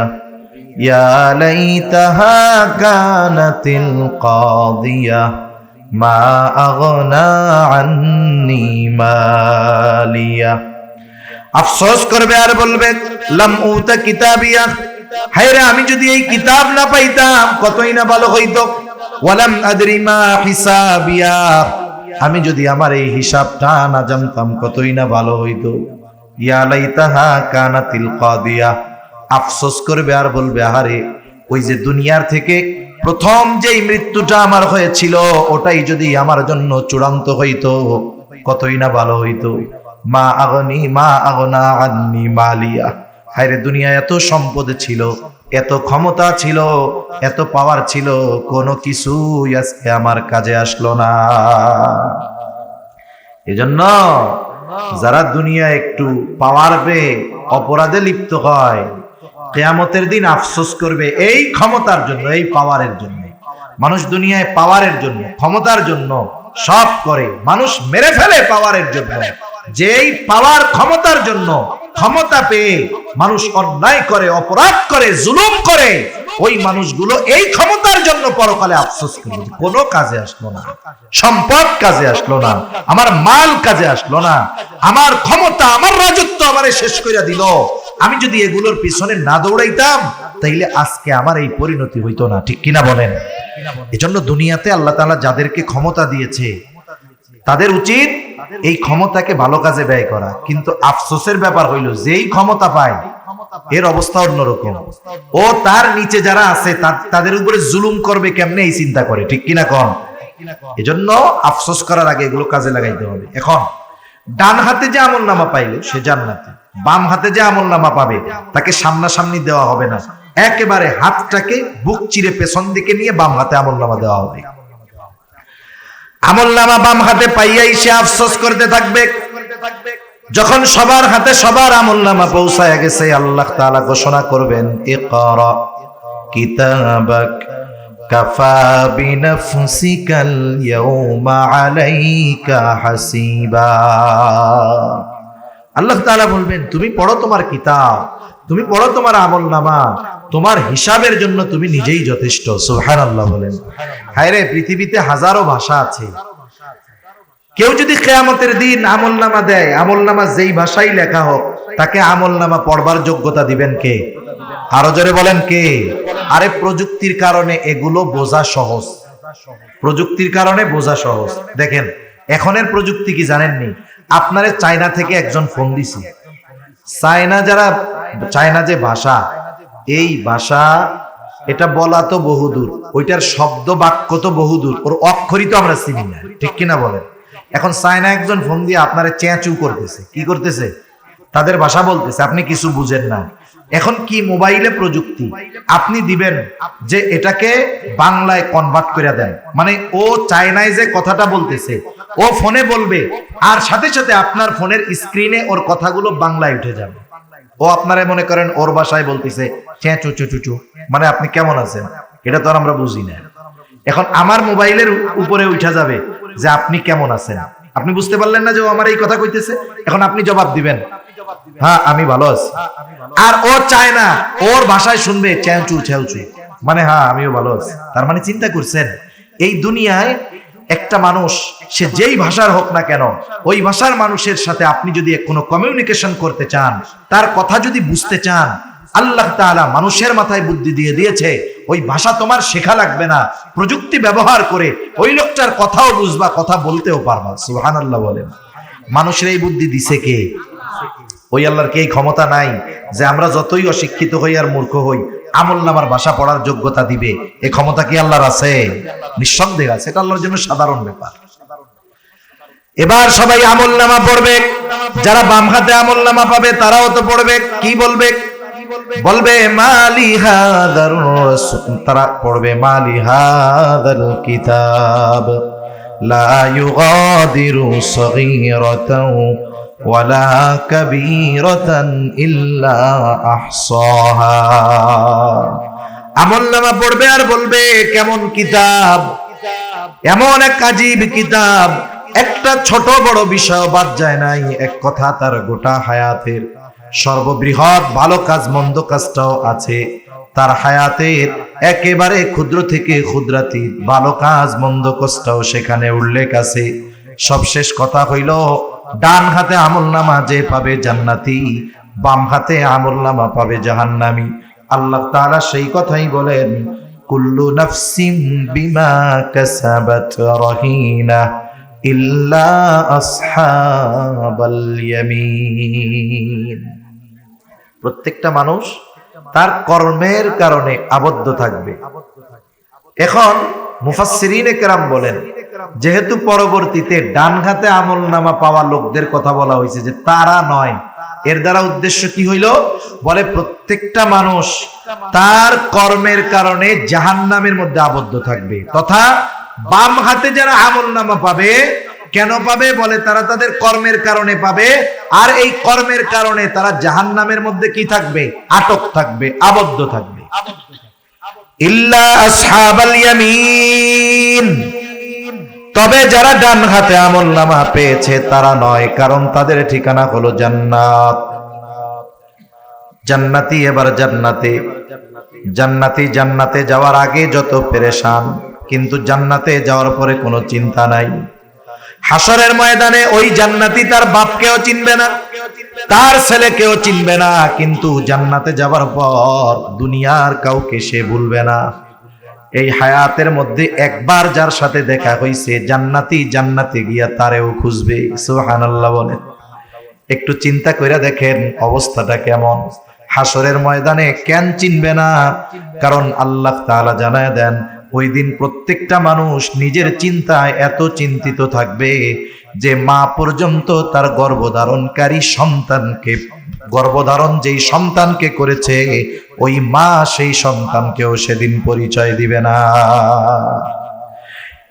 ইয়া লাইতাহা কানাতিল কাদিয়া মা আগনা আন্নি মালিয়া। আফসোস করবে আর বলবে, লাম উতা কিতাবিয়া, হায় রে, আমি যদি এই কিতাব না পাইতাম কতই না ভালো হইতো। ওয়ালাম আদরি মা হিসাবিয়া, আমি যদি আমার এই হিসাবটা না জানতাম কতই না ভালো হইতো। ইয়া লাইতাহা কানাতিল কাদিয়া, আফসোস করবে আর বলবে, আহারে, ওই যে দুনিয়ার থেকে প্রথম যেই মৃত্যুটা আমার হয়েছিল, ওটাই যদি আমার জন্য চূড়ান্ত হইতো কতই না ভালো হইতো। মা আগনা আন্নি মালিয়া, হায়রে, দুনিয়ায় এত সম্পদ ছিল, এত ক্ষমতা ছিল, এত পাওয়ার ছিল, কোনো কিছুই আজকে আমার কাজে আসলো না। এজন্য যারা দুনিয়া একটু পাওয়ার পেয়ে অপরাধে লিপ্ত হয়, কিয়ামতের দিন আফসোস করবে এই ক্ষমতার জন্য, এই পাওয়ারের জন্য। মানুষ দুনিয়ায় পাওয়ারের জন্য, ক্ষমতার জন্য সব করে, মানুষ মেরে ফেলে পাওয়ারের জন্য। যেই পাওয়ার, ক্ষমতার জন্য, ক্ষমতা পেয়ে মানুষ অন্যায় করে, অপরাধ করে, জুলুম করে, ওই মানুষগুলো এই ক্ষমতার জন্য পরকালে আফসোস করবে, কোনো কাজে আসলো না, সম্পদ কাজে আসলো না, আমার মাল কাজে আসলো না, আমার ক্ষমতা, আমার রাজত্ব আমারে শেষ করে দিল। আমি যদি এগুলোর পিছনে না দৌড়াইতাম তাইলে আজকে আমার এই পরিণতি হইতো না। ঠিক কিনা বলেন? এজন্য দুনিয়াতে আল্লাহ তাআলা যাদেরকে ক্ষমতা দিয়েছে তাদের উচিত এই ক্ষমতাকে ভালো কাজে ব্যয় করা। কিন্তু আফসোসের ব্যাপার হইল, যেই ক্ষমতা পায় এর অবস্থা অন্যরকম। ও তার নিচে যারা আছে তাদের উপরে জুলুম করবে কেমনে, এই চিন্তা করে। ঠিক কিনা কন? এজন্য আফসোস করার আগে এগুলো কাজে লাগাইতে হবে। এখন ডান হাতে যে আমলনামা পাইলো সে জান্নাতে, বাম হাতে যে আমলনামা পাবে তাকে সামনাসামনি দেওয়া হবে না, একেবারে হাতটাকে বুক চিরে পেছন দিকে নিয়ে বাম হাতে আমলনামা দেওয়া হবে। আমলনামা বাম হাতে পাইয়াই সে আফসোস করতে থাকবে। যখন সবার হাতে সবার আমলনামা পৌঁছায় গেছে, আল্লাহ তাআলা ঘোষণা করবেন, ইকরা কিতাবাক কাফা বিনাফসিকাল ইয়াউমা আলাইকা হাসিবা। আল্লাহ তাআলা বলবেন, তুমি পড়ো তোমার কিতাব, তুমি পড়ো তোমার আমলনামা, তোমার হিসাবের জন্য তুমি নিজেই যথেষ্ট। সুবহানাল্লাহ বলেন। হায়রে, পৃথিবীতে হাজারো ভাষা আছে, কেউ যদি কিয়ামতের দিন আমলনামা দেয়, আমলনামা যেই ভাষায় লেখা হোক, তাকে আমলনামা পড়বার যোগ্যতা দিবেন কে? আরো জোরে বলেন কে? আরে প্রযুক্তির কারণে এগুলো বোঝা সহজ, প্রযুক্তির কারণে বোঝা সহজ। দেখেন এখনের প্রযুক্তি কি জানেননি? আপনারে চায়না থেকে একজন ফোন দিছে, চায়না যে ভাষা, এই ভাষা এটা বলা তো বহুদূর, ওইটার শব্দ বাক্য তো বহুদূর, ওর অক্ষরই তো আমরা চিনি না, ঠিক কিনা বলেন? এখন চায়না একজন ফোন দিয়ে আপনারে চেঁচু করতেছে, কি করতেছে? তাদের ভাষা বলতেছে, আপনি কিছু বুঝেন না। এখন কি মোবাইলে প্রযুক্তি, আপনি দিবেন যে এটাকে বাংলায় কনভার্ট করে দেন, মানে ও চায়নায় যে কথাটা বলতেছে ও ফোনে বলবে, আর সাথে সাথে আপনার ফোনের স্ক্রিনে ওর কথাগুলো বাংলায় উঠে যাবে। ও আপনারা মনে করেন ওর ভাষায় বলতেছে চেঁচু চুচু, মানে আপনি কেমন আছেন, এটা তো আর আমরা বুঝি না। এখন আমার মোবাইলের উপরে উঠা যাবে যে আপনি কেমন আছেন, আপনি বুঝতে পারলেন না যে ও আমার এই কথা কইতেছে। এখন আপনি জবাব দিবেন হ্যাঁ আমি ভালো আছি, আর ও চায় না, ওর ভাষায় শুনবে চেঁচু চেঁচু, মানে হ্যাঁ আমিও ভালো আছি। তার মানে চিন্তা করছেন এই দুনিয়ায় একটা মানুষ সে যেই ভাষার হোক না কেন, ওই ভাষার মানুষের সাথে আপনি যদি কোনো কমিউনিকেশন করতে চান, তার কথা যদি বুঝতে চান, আল্লাহ তাআলা মানুষের মাথায় বুদ্ধি দিয়ে দিয়েছে, ওই ভাষা তোমার শেখা লাগবে না, প্রযুক্তি ব্যবহার করে ওই লোকটার কথাও বুঝবা, কথা বলতেও পারবা। সুবহানাল্লাহ বলেন। মানুষের এই বুদ্ধি দিছে কে? ওই আল্লাহর কি এই ক্ষমতা নাই যে আমরা যতই অশিক্ষিত হই আর মূর্খ হই আমলনামার ভাষা পড়ার যোগ্যতা দিবে? এই ক্ষমতা কি আল্লাহর আছে? নিঃসন্দেহে আছে, এটা আল্লাহর জন্য সাধারণ ব্যাপার। এবার সবাই আমলনামা পড়বে, যারা বাম হাতে আমলনামা পাবে তারাও তো পড়বে। কি বলবে? বলবে মালি হাদার রাসূল, তারা পড়বে মালি হাদাল কিতাব লা ইউগাদিরু সগীরাতাও ওয়ালা কাবীরাতান ইল্লা আহসাহা। আমলনামা পড়বে আর বলবে কেমন কিতাব, এমন এক আজীব কিতাব, একটা ছোট বড় বিষয় বাদ যায় নাই। এক কথা তার গোটা হায়াতের সর্ববৃহৎ ভালো কাজ মন্দ কাজটাও আছে তার হায়াতের একেবারে ক্ষুদ্র থেকে ক্ষুদ্রাতি ভালো কাজ মন্দ কাজটাও সেখানে উল্লেখ আছে। সবশেষ কথা হইল ডান হাতে আমলনামা যে পাবে জান্নাতি, বাম হাতে আমলনামা পাবে জাহান্নামী। আল্লাহ তাআলা সেই কথাই বলেন কুল্লু নাফসিম বিমা কাসাবাত রহিনা ইল্লা আসহাবাল ইয়ামিন। প্রত্যেকটা মানুষ তার কর্মের কারণে আবদ্ধ থাকবে। এখন মুফাসসিরিনে কেরাম বলেন যেহেতু পরবর্তীতে ডান হাতে আমলনামা পাওয়া লোকদের কথা বলা হয়েছে যে তারা নয়, এর দ্বারা উদ্দেশ্য কি হইল? বলে প্রত্যেকটা মানুষ তার কর্মের কারণে জাহান্নামের মধ্যে আবদ্ধ থাকবে, তথা বাম হাতে যারা আমলনামা পাবে কেন পাবে? বলে তারা তাদের কর্মের কারণে পাবে, আর এই কর্মের কারণে তারা জাহান্নামের মধ্যে কি থাকবে? আটক থাকবে, আবদ্ধ থাকবে। ইল্লা আসহাবাল ইয়ামিন, তবে যারা ডান হাতে আমলনামা পেয়েছে তারা নয়, কারণ তাদের ঠিকানা হলো জান্নাত। জান্নাতি এবার জান্নাতে, জান্নাতে যাওয়ার আগে যত পেরেশান, কিন্তু জান্নাতে যাওয়ার পরে কোনো চিন্তা নাই। হাসরের ময়দানে ওই জান্নাতি তার বাপকেও চিনবে না, তার ছেলেকেও চিনবে না, কিন্তু জান্নাতে যাবার পর দুনিয়ার কাউকে সে ভুলবে না। এই হায়াতের মধ্যে একবার যার সাথে দেখা হইছে জান্নাতে গিয়া তারেও খুঁজবে। সুবহানাল্লাহ বলেন। একটু চিন্তা কইরা দেখেন অবস্থাটা কেমন। হাসরের ময়দানে কেন চিনবে না? কারণ আল্লাহ তাআলা জানায় দেন ওই দিন প্রত্যেকটা মানুষ নিজের চিন্তায় এত চিন্তিত থাকবে যে মা পর্যন্ত তার গর্ভধারণকারী সন্তানকে, গর্ভধারণ যেই সন্তানকে করেছে ওই মা সেই সন্তানকেও সেদিন পরিচয় দিবে না।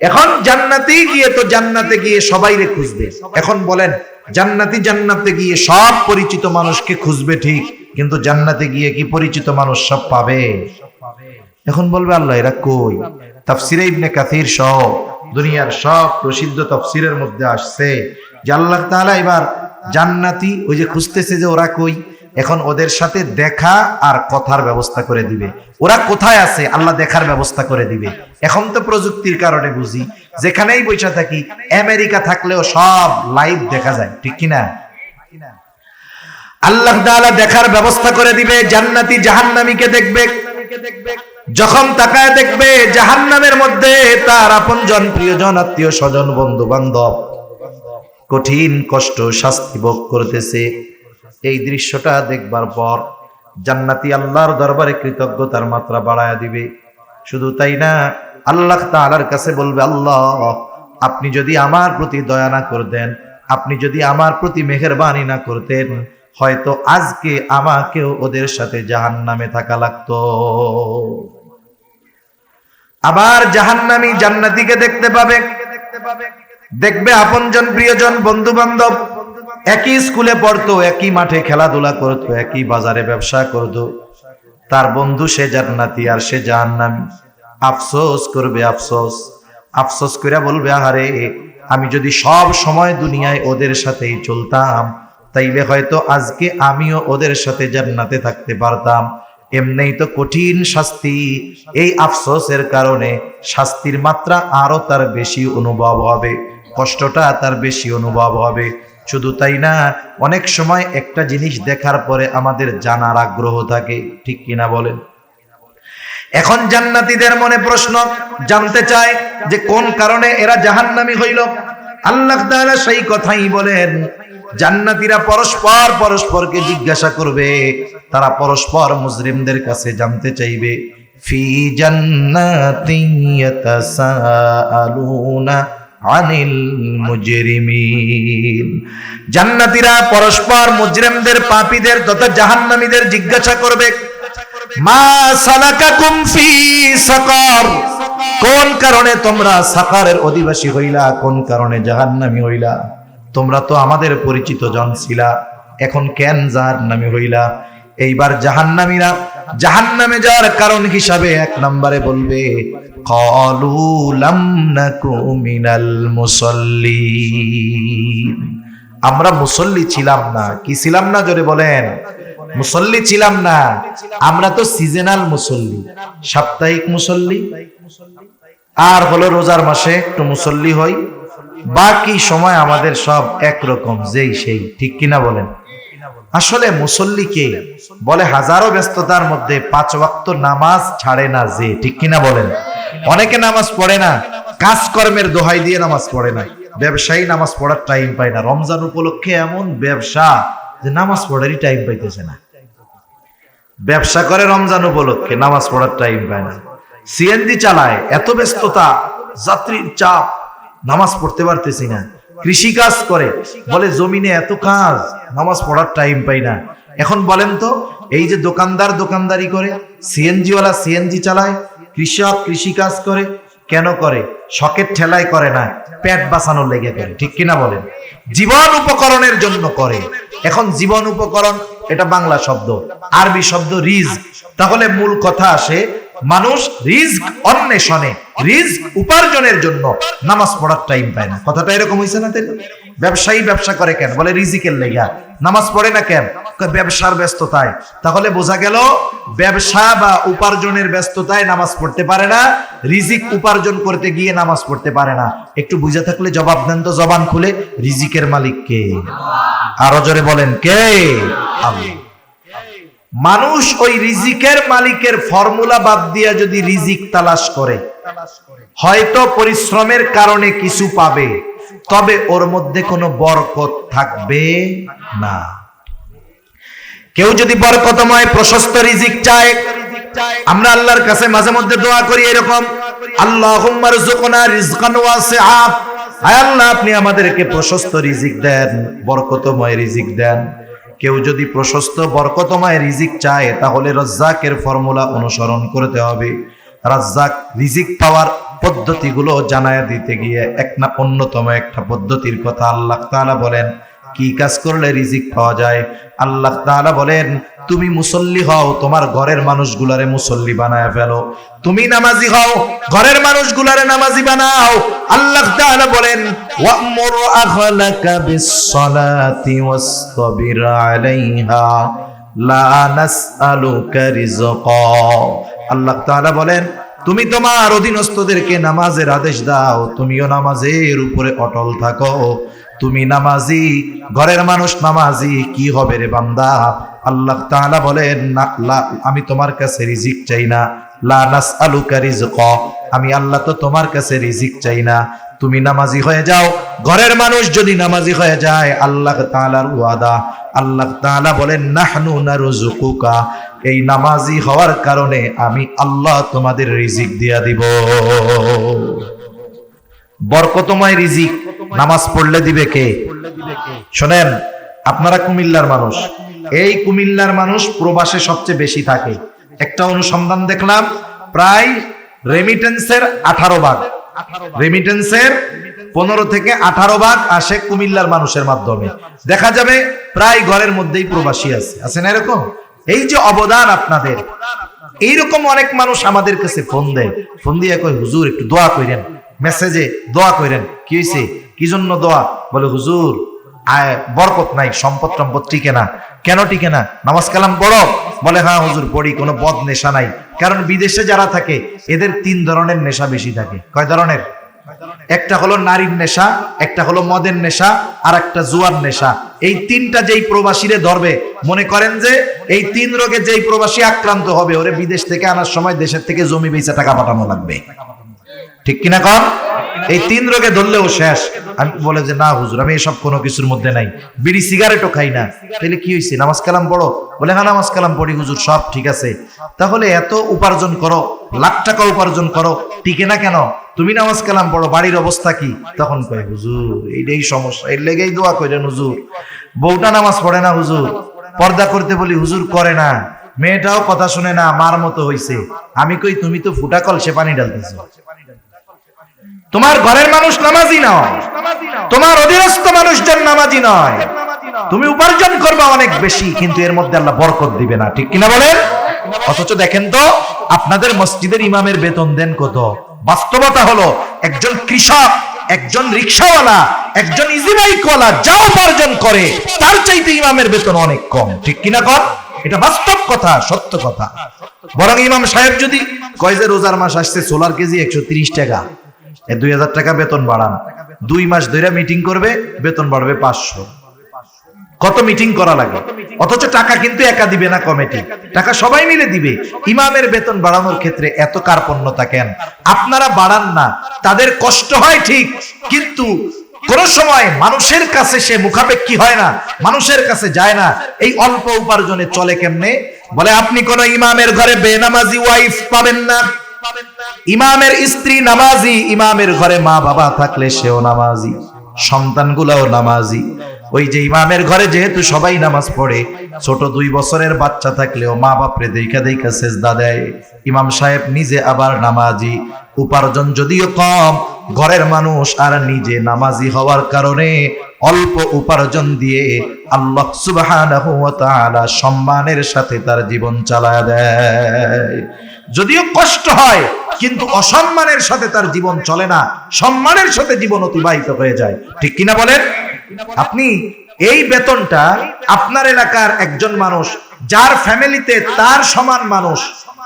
এখন জান্নাতে গিয়ে সবাইরে খুঁজবে। এখন বলেন জান্নাতে গিয়ে সব পরিচিত মানুষকে খুঁজবে ঠিক, কিন্তু জান্নাতে গিয়ে কি পরিচিত মানুষ সব পাবে? এখন বলবে আল্লাহ এরা কই? তাফসিরে ইবনে কাসির সহ দুনিয়ার সব প্রসিদ্ধ তাফসিরের মধ্যে আসছে যে আল্লাহ তাআলা এবার জান্নাতি ওই যে খুঁজতেছে যে ওরা কই, এখন ওদের সাথে দেখা আর কথার ব্যবস্থা করে দিবে। ওরা কোথায় আছে আল্লাহ দেখার ব্যবস্থা করে দিবে। এখন তো প্রযুক্তির কারণে বুঝি যেখানেই বসে থাকি, আমেরিকা থাকলেও সব লাইভ দেখা যায়, ঠিক কিনা? আল্লাহ তাআলা দেখার ব্যবস্থা করে দিবে। জান্নাতি জাহান্নামীকে দেখবে, যখন তাকায় দেখবে জাহান্নামের মধ্যে তার আপনজন, প্রিয়জন, আত্মীয় স্বজন, বন্ধু বান্ধব কঠিন কষ্ট শাস্তি ভোগ করতেছে। এই দৃশ্যটা দেখবার পর জান্নাতি আল্লাহর দরবারে কৃতজ্ঞতার মাত্রা বাড়ায়া দিবে। শুধু তাই না, আল্লাহ তাআলার কাছে বলবে, আল্লাহ আপনি যদি আমার প্রতি দয়া না করতেন, আপনি যদি আমার প্রতি মেহেরবানি না করতেন, হয়তো আজকে আমাকেও ওদের সাথে জাহান্নামে থাকা লাগতো। আবার জাহান্নামী জান্নাতীকে দেখতে পাবে, দেখবে আপনজন, প্রিয়জন, বন্ধু বান্ধব একই স্কুলে পড়তো, একই মাঠে খেলাধুলা করতো, একই বাজারে ব্যবসা করতো। তার বন্ধু সে জান্নাতি আর সে জাহান্নামী। আফসোস করবে, আফসোস আফসোস করে বলবে, আহারে আমি যদি সব সময় দুনিয়ায় ওদের সাথেই চলতাম, তাইলে হয়তো আজকে আমিও ওদের সাথে জান্নাতে থাকতে পারতাম। এমনিই তো কঠিন শাস্তি, এই আফসোসের কারণে শাস্তির মাত্রা আরো তার বেশি অনুভব হবে, কষ্টটা তার বেশি অনুভব হবে। শুধু তাই না, অনেক সময় একটা জিনিস দেখার পরে আমাদের জানার আগ্রহ থাকে, ঠিক কিনা বলেন? এখন জান্নাতীদের মনে প্রশ্ন, জানতে চায় যে কোন কারণে এরা জাহান্নামী হইল। আল্লাহ তাআলা সেই কথাই বলেন, জান্নাতীরা পরস্পর পরস্পরকে জিজ্ঞাসা করবে, তারা পরস্পর মুজরিমদের কাছে জানতে চাইবে, ফি জান্নাতিন ইয়াতাসাআলুনা আনিল মুজরিমিন। জান্নাতীরা পরস্পর মুজরিমদের, পাপীদের তথা জাহান্নামীদের জিজ্ঞাসা করবে, মা সালাকাকুম ফি সাকার, কোন কারণে তোমরা সাকারের অধিবাসী হইলা, কোন কারণে জাহান্নামী হইলা? তোমরা তো আমাদের পরিচিত জন ছিলা, এখন কেন জাহান্নামী হইলা? এইবার জাহান্নামীরা জাহান্নামে যাওয়ার কারণ হিসাবে এক নম্বরে বলবে, ক্বালু লাম নাকু মিনাল মুসাল্লিন, আমরা মুসল্লি ছিলাম না। কি ছিলাম না? জোরে বলেন। মুসল্লি ছিলাম না, আমরা তো সিজনাল মুসল্লি, সাপ্তাহিক মুসল্লি, আর হলো রোজার মাসে একটু মুসল্লি হই, বাকি সময় আমাদের সব একরকম, যেই সেই, ঠিক কিনা বলেন? আসলে মুসল্লি কে বলে? হাজারো ব্যস্ততার মধ্যে 5 ওয়াক্ত নামাজ ছাড়ে না যে, ঠিক কিনা বলেন? অনেকে নামাজ পড়ে না, কাজকর্মের দোহাই দিয়ে নামাজ পড়ে না। ব্যবসায়ী নামাজ পড়ার টাইম পায় না, রমজান উপলক্ষে এমন ব্যবসা যে নামাজ পড়ারই টাইম পাইতেছে না। ব্যবসা করে রমজান উপলক্ষে, নামাজ পড়ার টাইম পায় না। সিএনজি চালায়, এত ব্যস্ততা, যাত্রীর চাপ, নামাজ পড়তে পারতেছি না। কৃষি কাজ করে, বলে জমিনে এত কাজ, নামাজ পড়ার টাইম পাই না। এখন বলেন তো, এই যে দোকানদার দোকানদারি করে, সিএনজি ওয়ালা সিএনজি চালায়, কৃষক কৃষি কাজ করে, কেন করে? শখের ঠেলায় করে না, পেট বাঁচানোর লেগে করে, ঠিক কিনা বলেন? জীবন উপকরণের জন্য করে। এখন জীবন উপকরণ এটা বাংলা শব্দ, আরবি শব্দ রিজক। তাহলে মূল কথা আসে, মানুষ রিজক অন্বেষণে, রিজক উপার্জনের জন্য নামাজ পড়ার টাইম পায় না। কথাটা এরকম হইছে না? তাই ব্যবসায়ী ব্যবসা করে কেন? বলে রিজিকের লেগা। নামাজ পড়ে না কেন? ব্যবসার ব্যস্ততায়। তাহলে বোঝা গেল ব্যবসা বা উপার্জনের ব্যস্ততায় নামাজ পড়তে পারে না, রিজিক উপার্জন করতে গিয়ে নামাজ পড়তে পারে না। একটু বুঝে থাকলে জবাব দেন তো, জবান খুলে, রিজিকের মালিক কে? আরো জোরে বলেন, কে? আল্লাহ। মানুষ ওই রিজিকের মালিকের ফর্মুলা বাদ দিয়া যদি রিজিক তালাশ করে, হয়তো পরিশ্রমের কারণে কিছু পাবে, তবে ওর মধ্যে কোনো বরকত থাকবে না। কেউ যদি বরকতময় প্রশস্ত রিজিক চায়, আমরা আল্লাহর কাছে মাঝে মধ্যে দোয়া করি এরকম, আল্লাহুম্মা রযুকনা রিজকান ওয়াসিআ, আয় আল্লাহ আপনি আমাদেরকে প্রশস্ত রিজিক দেন, বরকতময় রিজিক দেন। কেউ যদি প্রশস্ত বরকতময় রিজিক চায়, তাহলে রাজ্জাকের ফর্মুলা অনুসরণ করতে হবে। রাজ্জাক রিজিক পাওয়ার পদ্ধতিগুলো জানায়া দিতে গিয়ে অন্যতম একটা পদ্ধতির কথা আল্লাহ তাআলা বলেন। কি কাজ করলে রিজিক পাওয়া যায়? আল্লাহ তাআলা বলেন, তুমি মুসল্লি হও, তোমার ঘরের মানুষগুলারে মুসল্লি বানায় ফেলো। তুমি নামাজি হও, ঘরের মানুষগুলারে নামাজি বানাও। আল্লাহ তাআলা বলেন, ওয়া'মুর আহলাকা বিস-সালাতি ওয়াসতাবির আলাইহা লা নাসআলুকা রিজকা। আল্লাহ তাআলা বলেন, তুমি তোমার অধীনস্থদেরকে নামাজের আদেশ দাও, তুমিও নামাজের উপরে অটল থাকো। তুমি নামাজি, ঘরের মানুষ নামাজি, কি হবে রে বান্দা? আল্লাহ তাআলা বলেন, আমি তোমার কাছে রিজিক চাই না। লা নাসআলুকা রিজকা, আমি আল্লাহ তো তোমার কাছে রিজিক চাই না, তুমি নামাজি হয়ে যাও। ঘরের মানুষ যদি নামাজি হয়ে যায়, আল্লাহ তাআলার ওয়াদা, আল্লাহ তাআলা বলেন নাহনু নারযুকুকা, এই নামাজি হওয়ার কারণে আমি আল্লাহ তোমাদের রিজিক দিয়া দিব। বরকতময় রিজিক নামাজ পড়লে দিবে কে? শোনেন, আপনারা কুমিল্লার মানুষ, এই কুমিল্লার মানুষ প্রবাসে সবচেয়ে বেশি থাকে। একটা অনুসন্ধান দেখলাম, প্রায় রেমিটেন্সের 18 ভাগ, রেমিটেন্সের 15 থেকে 18 ভাগ আসে কুমিল্লার মানুষের মাধ্যমে। দেখা যাবে প্রায় ঘরের মধ্যেই প্রবাসী আছে না এরকম? এই যে অবদান আপনাদের, এইরকম অনেক মানুষ আমাদের কাছে ফোন দেয়, ফোন দিয়ে কয় হুজুর একটু দোয়া করেন, মেসেজে দোয়া করেন। কি হয়েছে, কি জন্য দোয়া? বলে হুজুর বরকত নাই, সম্পদ টম্পদ টিকে না। কেন টিকে না? নামাজ কালাম পড়ো? বলে হ্যাঁ হুজুর পড়ি, কোনো বদ নেশা নাই। কারণ বিদেশে যারা থাকে এদের 3 ধরনের নেশা বেশি থাকে। কয় ধরনের? একটা হলো নারীর নেশা, একটা হলো মদের নেশা, আর একটা জুয়ার নেশা। এই 3টা যেই প্রবাসীরে ধরবে, মনে করেন যে এই 3 রোগে যেই প্রবাসী আক্রান্ত হবে, ওরে বিদেশ থেকে আনার সময় দেশের থেকে জমি বেচে টাকা পাঠানো লাগবে। ঠিক কিনা কন? এই 3 রোগে ধরলেও শেষ। আমি বলে যে না হুজুর, আমি এসব কোনো কিছুর মধ্যে নাই, বিড়ি সিগারেটও খাই না। তাহলে কি হয়েছে, নামাজ কালাম পড়ো? বলে হ্যাঁ নামাজ কালাম পড়ি হুজুর, সব ঠিক আছে। তাহলে এত উপার্জন করো, লাখ টাকা উপার্জন করো, টিকে না কেন? তুমি নামাজ কালাম পড়ো, বাড়ির অবস্থা কি? তখন কয় হুজুর এইটাই সমস্যা, এর লেগেই দোয়া করেন হুজুর। বউটা নামাজ পড়ে না হুজুর, পর্দা করতে বলি হুজুর করে না, মেয়েটাও কথা শুনে না, মার মতো হইছে। আমি কই তুমি তো ফুটা কলসে পানি ঢালতেছো। তোমার ঘরের মানুষ নামাজি নয়, তোমার অধীনস্থ মানুষজন নামাজি নয়। তুমি উপার্জন করবা অনেক বেশি, কিন্তু এর মধ্যে আল্লাহ বরকত দিবে না। ঠিক কিনা বলেন? অথচ দেখেন তো আপনাদের মসজিদের ইমামের বেতন দেন কত? বাস্তবতা হলো একজন কৃষক, একজন রিকশাওয়ালা, একজন ইজি বাইকওয়ালা যা উপার্জন করে তার চাইতে ইমামের বেতন অনেক কম। ঠিক কিনা কর? এটা বাস্তব কথা, সত্য কথা। বরং ইমাম সাহেব যদি কয় যে রোজার মাস আসছে, সোলার কেজি 130 টাকা, 2000 টাকা বেতন বাড়ান, 2 মাস ধরে মিটিং করবে, বেতন বাড়বে 500। কত মিটিং করা লাগে? অথচ টাকা কিন্তু একা দিবে না কমিটি, টাকা সবাই মিলে দিবে। ইমামের বেতন বাড়ানোর ক্ষেত্রে এত কার্পণ্যতা কেন? আপনারা বাড়ান না, তাদের কষ্ট হয় ঠিক, কিন্তু কোন সময় মানুষের কাছে সে মুখাপেক্ষী হয় না, মানুষের কাছে যায় না। এই অল্প উপার্জনে চলে কেমনে? বলে আপনি কোন ইমামের ঘরে বেনামাজি ওয়াইফ পাবেন না। ইমামের স্ত্রী নামাজি, ইমামের ঘরে মা বাবা থাকলে সেও নামাজি, সন্তানগুলাও নামাজি। ওই যে ইমামের ঘরে যেহেতু সবাই নামাজ পড়ে, ছোট 2 বছরের বাচ্চা থাকলেও মা বাপরে দেখা দেখা সেজদা দেয়। ইমাম সাহেব নিজে আবার নামাজি, উপার্জন যদিও কম, ঘরের মানুষ আর নিজে নামাজি হওয়ার কারণে অল্প উপার্জন দিয়ে আল্লাহ সুবহানাহু ওয়া তাআলা সম্মানের সাথে তার জীবন চালায় দেয়। যদিও কষ্ট হয়, কিন্তু অসম্মানের সাথে তার জীবন চলে না, সম্মানের সাথে জীবন অতিবাহিত হয়ে যায়। ঠিক কিনা বলেন? আপনি এই বেতনটা আপনার এলাকার একজন মানুষ, যার ফ্যামিলিতে তার সমান মানুষ,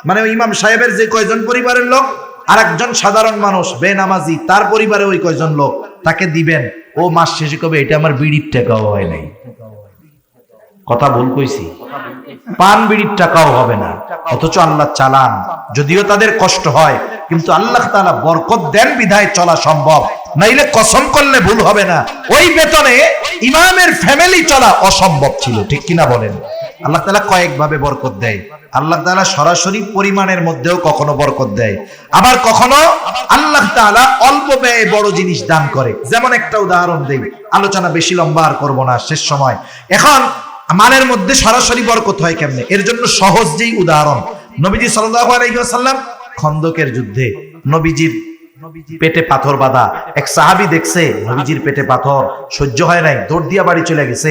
মানে ইমাম সাহেবের যে কয়জন পরিবারের লোক, আর একজন সাধারণ মানুষ বেনামাজি, তার পরিবারে ওই কয়জন লোক, তাকে দিবেন, ও মাস শেষে কবে এটা আমার বিড়ির টাকাও হয় নাই। কথা ভুল কইছি? পান বিড়ির টাকাও হবে না। অথচ আল্লাহ চালান, যদিও তাদের কষ্ট হয়, কিন্তু আল্লাহ তাআলা বরকত দেন বিধায় চলা সম্ভব। নাইলে কসম করলে ভুল হবে না, ওই বেতনে ইমামের ফ্যামিলি চলা অসম্ভব ছিল। ঠিক কিনা বলেন? আল্লাহ তাআলা কয়েকভাবে বরকত দেয়। আল্লাহ তাআলা সরাসরি পরিমাণের মধ্যেও কখনো বরকত দেয়, আবার কখনো আল্লাহ তাআলা অল্প ব্যয়ে বড় জিনিস দান করে। যেমন একটা উদাহরণ দেই, আলোচনা বেশি লম্বা আর করব না, শেষ সময়। এখন মালের মধ্যে সরাসরি বরকত হয় কেমনে? এর জন্য সহজ যেই উদাহরণ, নবীজি সাল্লাল্লাহু আলাইহি ওয়াসাল্লাম খন্দকের যুদ্ধে নবীজির পেটে পাথর বাঁধা। এক সাহাবী দেখছে নবীজির পেটে পাথর, সহ্য হয় নাই, দৌড় দিয়া বাড়ি চলে গেছে।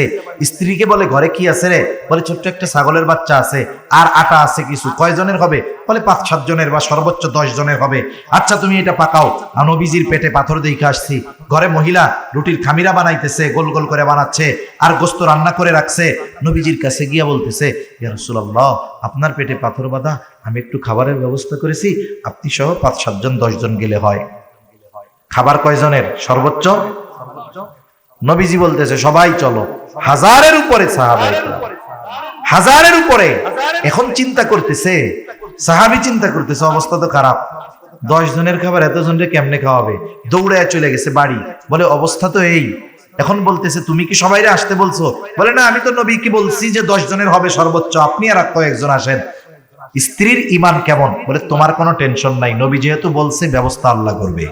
স্ত্রীকে বলে ঘরে কি আছে রে? বলে ছোট্ট একটা ছাগলের বাচ্চা আছে, আর আটা আছে কিছু। কয়জনের হবে? বলে 5-7 জনের বা সর্বোচ্চ 10 জনের হবে। আচ্ছা তুমি এটা পাকাও। আর নবীজির পেটে পাথর দেখে আসছি। ঘরে মহিলা রুটির খামিরা বানাইতেছে, গোল গোল করে বানাচ্ছে, আর গোস্ত রান্না করে রাখছে। নবীজির কাছে গিয়া বলতেছে, ইয়া রাসূলুল্লাহ, আপনার পেটে পাথর বাঁধা, আমি একটু খাবারের ব্যবস্থা করেছি, আপনি সহ 5-7 জন 10 জন গেলে হয়। খাবার কয়জনের? সর্বোচ্চ। নবীজি বলতেছে সবাই চলো। 1000-এর উপরে সাহাবায়ে কেরাম, 1000-এর উপরে। এখন চিন্তা করতেছে, সাহাবী চিন্তা করতেছে অবস্থা তো খারাপ, 10 জনের খাবার এত জনরে কেমনে খাওয়াবে? দৌড়ে চলে গেছে বাড়ি। বলে অবস্থা তো এই। এখন বলতেছে তুমি কি সবাইরে আসতে বলছো? বলে না, আমি তো নবীকে বলছি যে 10 জনের হবে সর্বোচ্চ, আপনি আর কয়েকজন আসেন। স্ত্রীর ঈমান কেমন? বলে তোমার কোনো টেনশন নাই, নবী যেহেতু বলছে ব্যবস্থা আল্লাহ করবে।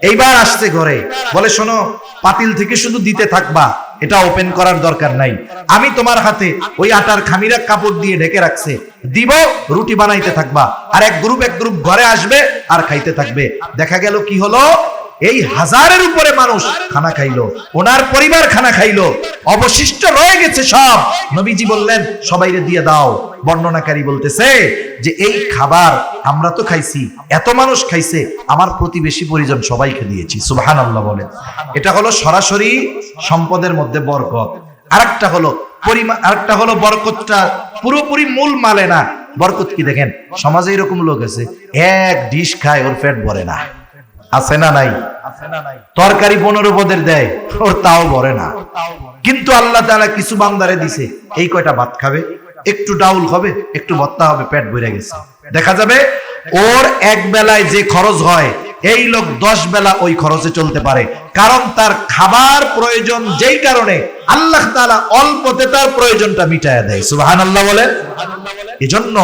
এইবার আসছে ঘরে, বলে শোনো, পাতিল থেকে শুধু দিতে থাকবা, এটা ওপেন করার দরকার নাই। আমি তোমার হাতে ওই আটার খামিরা কাপড় দিয়ে ঢেকে রাখছে, দিব, রুটি বানাইতে থাকবা, আর এক গ্রুপ ঘরে আসবে আর খাইতে থাকবে। দেখা গেল কি হলো, এই 1000-এর উপরে মানুষ খানা খাইলো, ওনার পরিবার খানা খাইলো, অবশিষ্ট রয়ে গেছে সব। নবীজি বললেন সবাইরে দিয়ে দাও। বর্ণনাকারী বলতেছে যে এই খাবার আমরা তো খাইছি, এত মানুষ খাইছে, আমার প্রতিবেশী পরিজন সবাইকে দিয়েছি। সুবহানাল্লাহ বলেন। এটা হলো সরাসরি সম্পদের মধ্যে বরকত। আরেকটা হলো পরিমাণ, আরেকটা হলো বরকতটা পুরোপুরি মূল মালে না। বরকত কি দেখেন, সমাজে এরকম লোক আছে, এক ডিশ খায় ওর পেট ভরে না, আছে না নাই? তরকারি 15 পদের দেয়, ওর তাও ভরে না। কিন্তু আল্লাহ তাআলা কিছু বান্দারে দিছে, এই কয়টা ভাত খাবে, একটু ডাউল হবে, একটু ভর্তা হবে, পেট ভরে গেছে। দেখা যাবে ওর এক বেলায় যে খরচ হয়, এই লোক 10 বেলা ওই খরচে চলতে পারে। কারণ তার খাবার প্রয়োজন, যেই কারণে আল্লাহ তাআলা অল্পতে তার প্রয়োজনটা মিটায়া দেয়। সুবহানাল্লাহ বলেন। এজন্য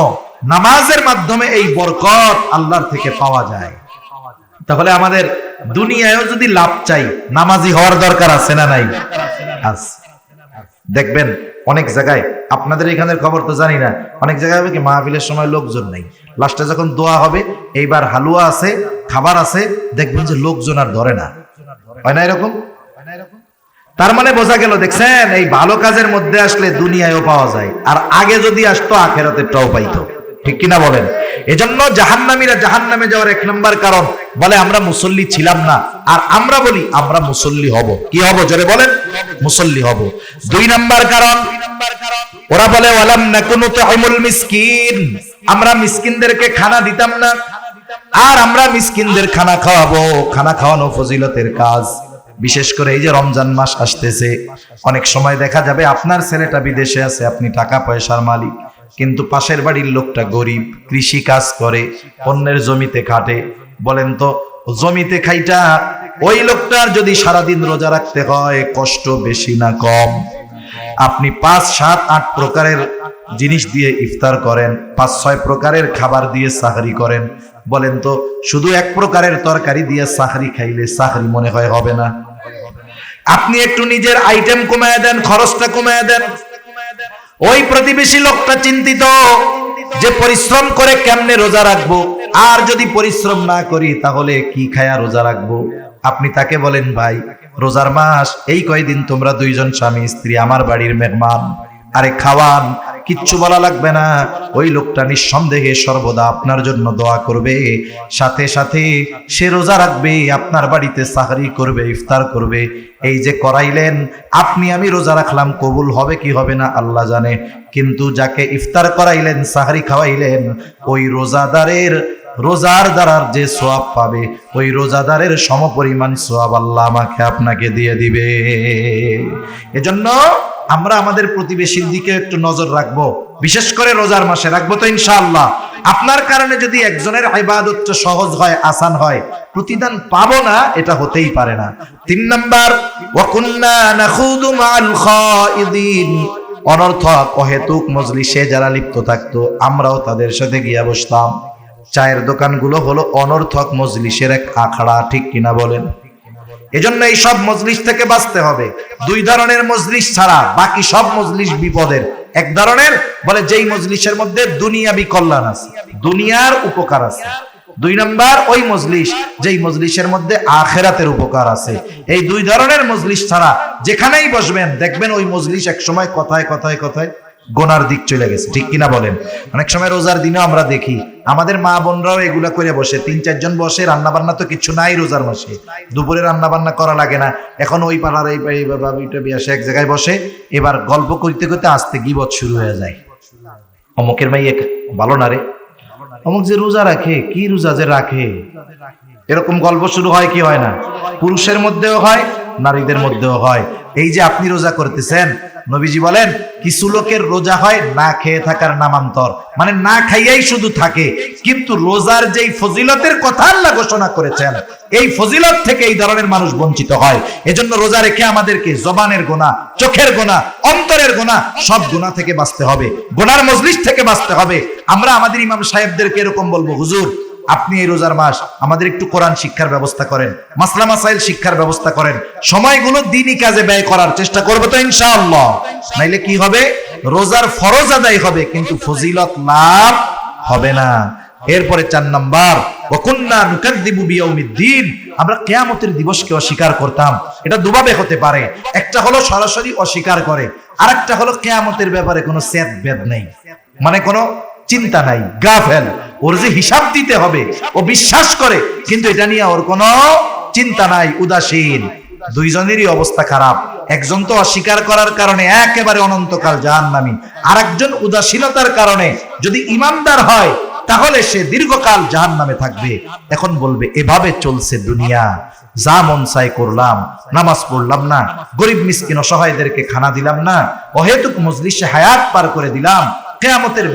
নামাজের মাধ্যমে এই বরকত আল্লাহর থেকে পাওয়া যায়। তাহলে আমাদের দুনিয়ায়ও যদি লাভ চাই, নামাজি হওয়ার দরকার আছে না নাই? আছে। দেখবেন অনেক জায়গায়, আপনাদের এখানের খবর তো জানি না, অনেক জায়গায় হবে কি মাহফিলের সময় লোকজন নাই, লাস্টে যখন দোয়া হবে, এইবার হালুয়া আছে, খাবার আছে, দেখবেন যে লোকজন আর ধরে না। হয় না এরকম? তার মানে বোঝা গেল, দেখছেন, এই ভালো কাজের মধ্যে আসলে দুনিয়ায়ও পাওয়া যায়, আর আগে যদি আসতো আখিরাতেরটাও পাইতো। ঠিক কিনা বলেন? এজন্য জাহান্নামীরা জাহান্নামে যাওয়ার 1 নম্বর কারণ, বলে আমরা মুসল্লি ছিলাম না, আর আমরা বলি আমরা মুসল্লি হব। কি হব? জোরে বলেন, মুসল্লি হব। 2 নম্বর কারণ, ওরা বলে ওয়ালাম নাকুনু তুইমুল মিসকিন, আমরা মিসকিনদেরকে খানা দিতাম না, আর আমরা মিসকিনদের খানা খাওয়াবো। খানা খাওয়ানো ফজিলতের কাজ। বিশেষ করে এই যে রমজান মাস আসতেছে, অনেক সময় দেখা যাবে আপনার ছেলেটা বিদেশে আছে, আপনি টাকা পয়সার মালিক, কিন্তু পাশের বাড়ির লোকটা গরিব, কৃষি কাজ করে, অন্যের জমিতে খাটে। বলেন তো, জমিতে খাইটা ওই লোকটার যদি সারাদিন রোজা রাখতে হয়, কষ্ট বেশি না কম? আপনি 5, 7, 8 প্রকারের জিনিস দিয়ে ইফতার করেন, 5-6 প্রকারের খাবার দিয়ে সাহরি করেন। বলেন তো, শুধু 1 প্রকারের তরকারি দিয়ে সাহরি খাইলে সাহরি মনে হয় হবে না? আপনি একটু নিজের আইটেম কমায় দেন, খরচটা কমায় দেন। ওই প্রতিবেশী লোকটা চিন্তিত যে পরিশ্রম করে কেমনে রোজা রাখবো, আর যদি পরিশ্রম না করি তাহলে কি খায়া রোজা রাখবো। আপনি তাকে বলেন, ভাই রোজার মাস, এই কয়দিন তোমরা 2 জন স্বামী স্ত্রী আমার বাড়ির মেহমান, আরে খাওয়ান, কিচ্ছু বলা লাগবে না। ওই লোকটা নিঃসন্দেহে সর্বদা আপনার জন্য দোয়া করবে, সাথে সাথে সে রোজা রাখবে, আপনার বাড়িতে সাহরি করবে, ইফতার করবে। এই যে করাইলেন, আপনি আমি রোজা রাখলাম, কবুল হবে কি হবে না আল্লাহ জানে, কিন্তু যাকে ইফতার করাইলেন, সাহরি খাওয়াইলেন, ওই রোজার দ্বারার যে সওয়াব পাবে, ওই রোজাদারের সমপরিমাণ সওয়াব আল্লাহ আমাকে আপনাকে দিয়ে দিবে। এজন্য আমরা আমাদের প্রতিবেশীর দিকে একটু নজর রাখবো, বিশেষ করে রোজার মাসে রাখবো তো ইনশাআল্লাহ। আপনার কারণে যদি একজনের ইবাদতটা সহজ হয়, আসান হয়, প্রতিদান পাবো না, এটা হতেই পারে না। 3 নাম্বার, ওয়া কুন্না নাখুদু মাআল খাইদিন, অনর্থক অহেতুক মজলিসে যারা লিপ্ত থাকতো, আমরাও তাদের সাথে গিয়া বসতাম। চায়ের দোকানগুলো হলো অনর্থক মজলিসের এক আখড়া। ঠিক কিনা বলেন? এজন্য এই সব মজলিস থেকে বাঁচতে হবে। 2 ধরনের মজলিস ছাড়া বাকি সব মজলিস বিপদের। এক ধরনের, বলে যেই মজলিসের মধ্যে দুনিয়াবি কল্যাণ আছে, দুনিয়ার উপকার আছে, দুই নাম্বার ওই মজলিস যেই মজলিসের মধ্যে আখিরাতের উপকার আছে। এই দুই ধরনের মজলিস ছাড়া যেখানেই বসবেন দেখবেন ওই মজলিস একসময় কথায় কথায় কথায় গোনার দিক চলে গেছে, ঠিক কিনা বলেন? অনেক সময় রোজার দিনেও আমরা দেখি আমাদের মা বোনরাও এগুলা করে বসে, 3-4 জন বসে, রান্না বান্না তো কিছু নাই রোজার মাসে, দুপুরে রান্না বান্না করা লাগে না, এখন ওই পাড়ার এই বাবিটা বিয়াসে এক জায়গায় বসে, এবার গল্প করতে করতে আস্তে গিবত শুরু হয়ে যায়। অমুকের মাই ভালো না রে, অমুক যে রোজা রাখে, কি রোজা যে রাখে, এরকম গল্প শুরু হয় কি হয় না? পুরুষের মধ্যেও হয়, নারীদের মধ্যেও হয়। এই যে আপনি রোজা করতেছেন, নবীজি বলেন কিছু লোকের রোজা হয় না খেয়ে থাকার নামান্তর, মানে না খাইয়াই শুধু থাকে, কিন্তু রোজার যেই ফজিলতের কথা আল্লাহ ঘোষণা করেছেন এই ফজিলত থেকে এই ধরনের মানুষ বঞ্চিত হয়। এজন্য রোজা রেখে আমাদেরকে জবানের গুনাহ, চোখের গুনাহ, অন্তরের গুনাহ, সব গুনাহ থেকে বাঁচতে হবে, গুনার মজলিস থেকে বাঁচতে হবে। আমরা আমাদের ইমাম সাহেবদেরকে এরকম বলবো, হুজুর আপনি এই রোজার মাস আমাদের একটু কোরআন শিক্ষার ব্যবস্থা করেন, মাসলা মাসাইল শিক্ষার ব্যবস্থা করেন, সময়গুলো দিনই কাজে ব্যয় করার চেষ্টা করবো তো ইনশাআল্লাহ। নাইলে কি হবে? রোজার ফরজ আদায় হবে কিন্তু ফজিলত লাভ হবে না। এরপরে 4 নাম্বার, ওয়াকুন্না নুকাযযিবু বিয়াউমিদ্দিন, আমরা কিয়ামতের দিবসকে অস্বীকার করতাম। এটা দুভাবে হতে পারে, একটা হলো সরাসরি অস্বীকার করে, আরেকটা হলো কিয়ামতের ব্যাপারে কোনো সেদ বেদ নেই, মানে কোনো চিন্তা নাই, গাফেল, ওর যে হিসাব দিতে হবে ও বিশ্বাস করে কিন্তু এটা নিয়ে ওর কোনো চিন্তা নাই, উদাসীন। দুইজনেরই অবস্থা খারাপ, একজন তো অস্বীকার করার কারণে একেবারে অনন্তকাল জাহান্নামী, আরেকজন উদাসীনতার কারণে যদি ইমানদার হয় তাহলে সে দীর্ঘকাল জাহান্নামে থাকবে। এখন বলবে এভাবে চলছে দুনিয়া, যা মন চাই করলাম, নামাজ পড়লাম না, গরিব মিসকিন অসহায়দেরকে খানা দিলাম না, অহেতুক মজলিসে হায়াত পার করে দিলাম, কিয়ামতের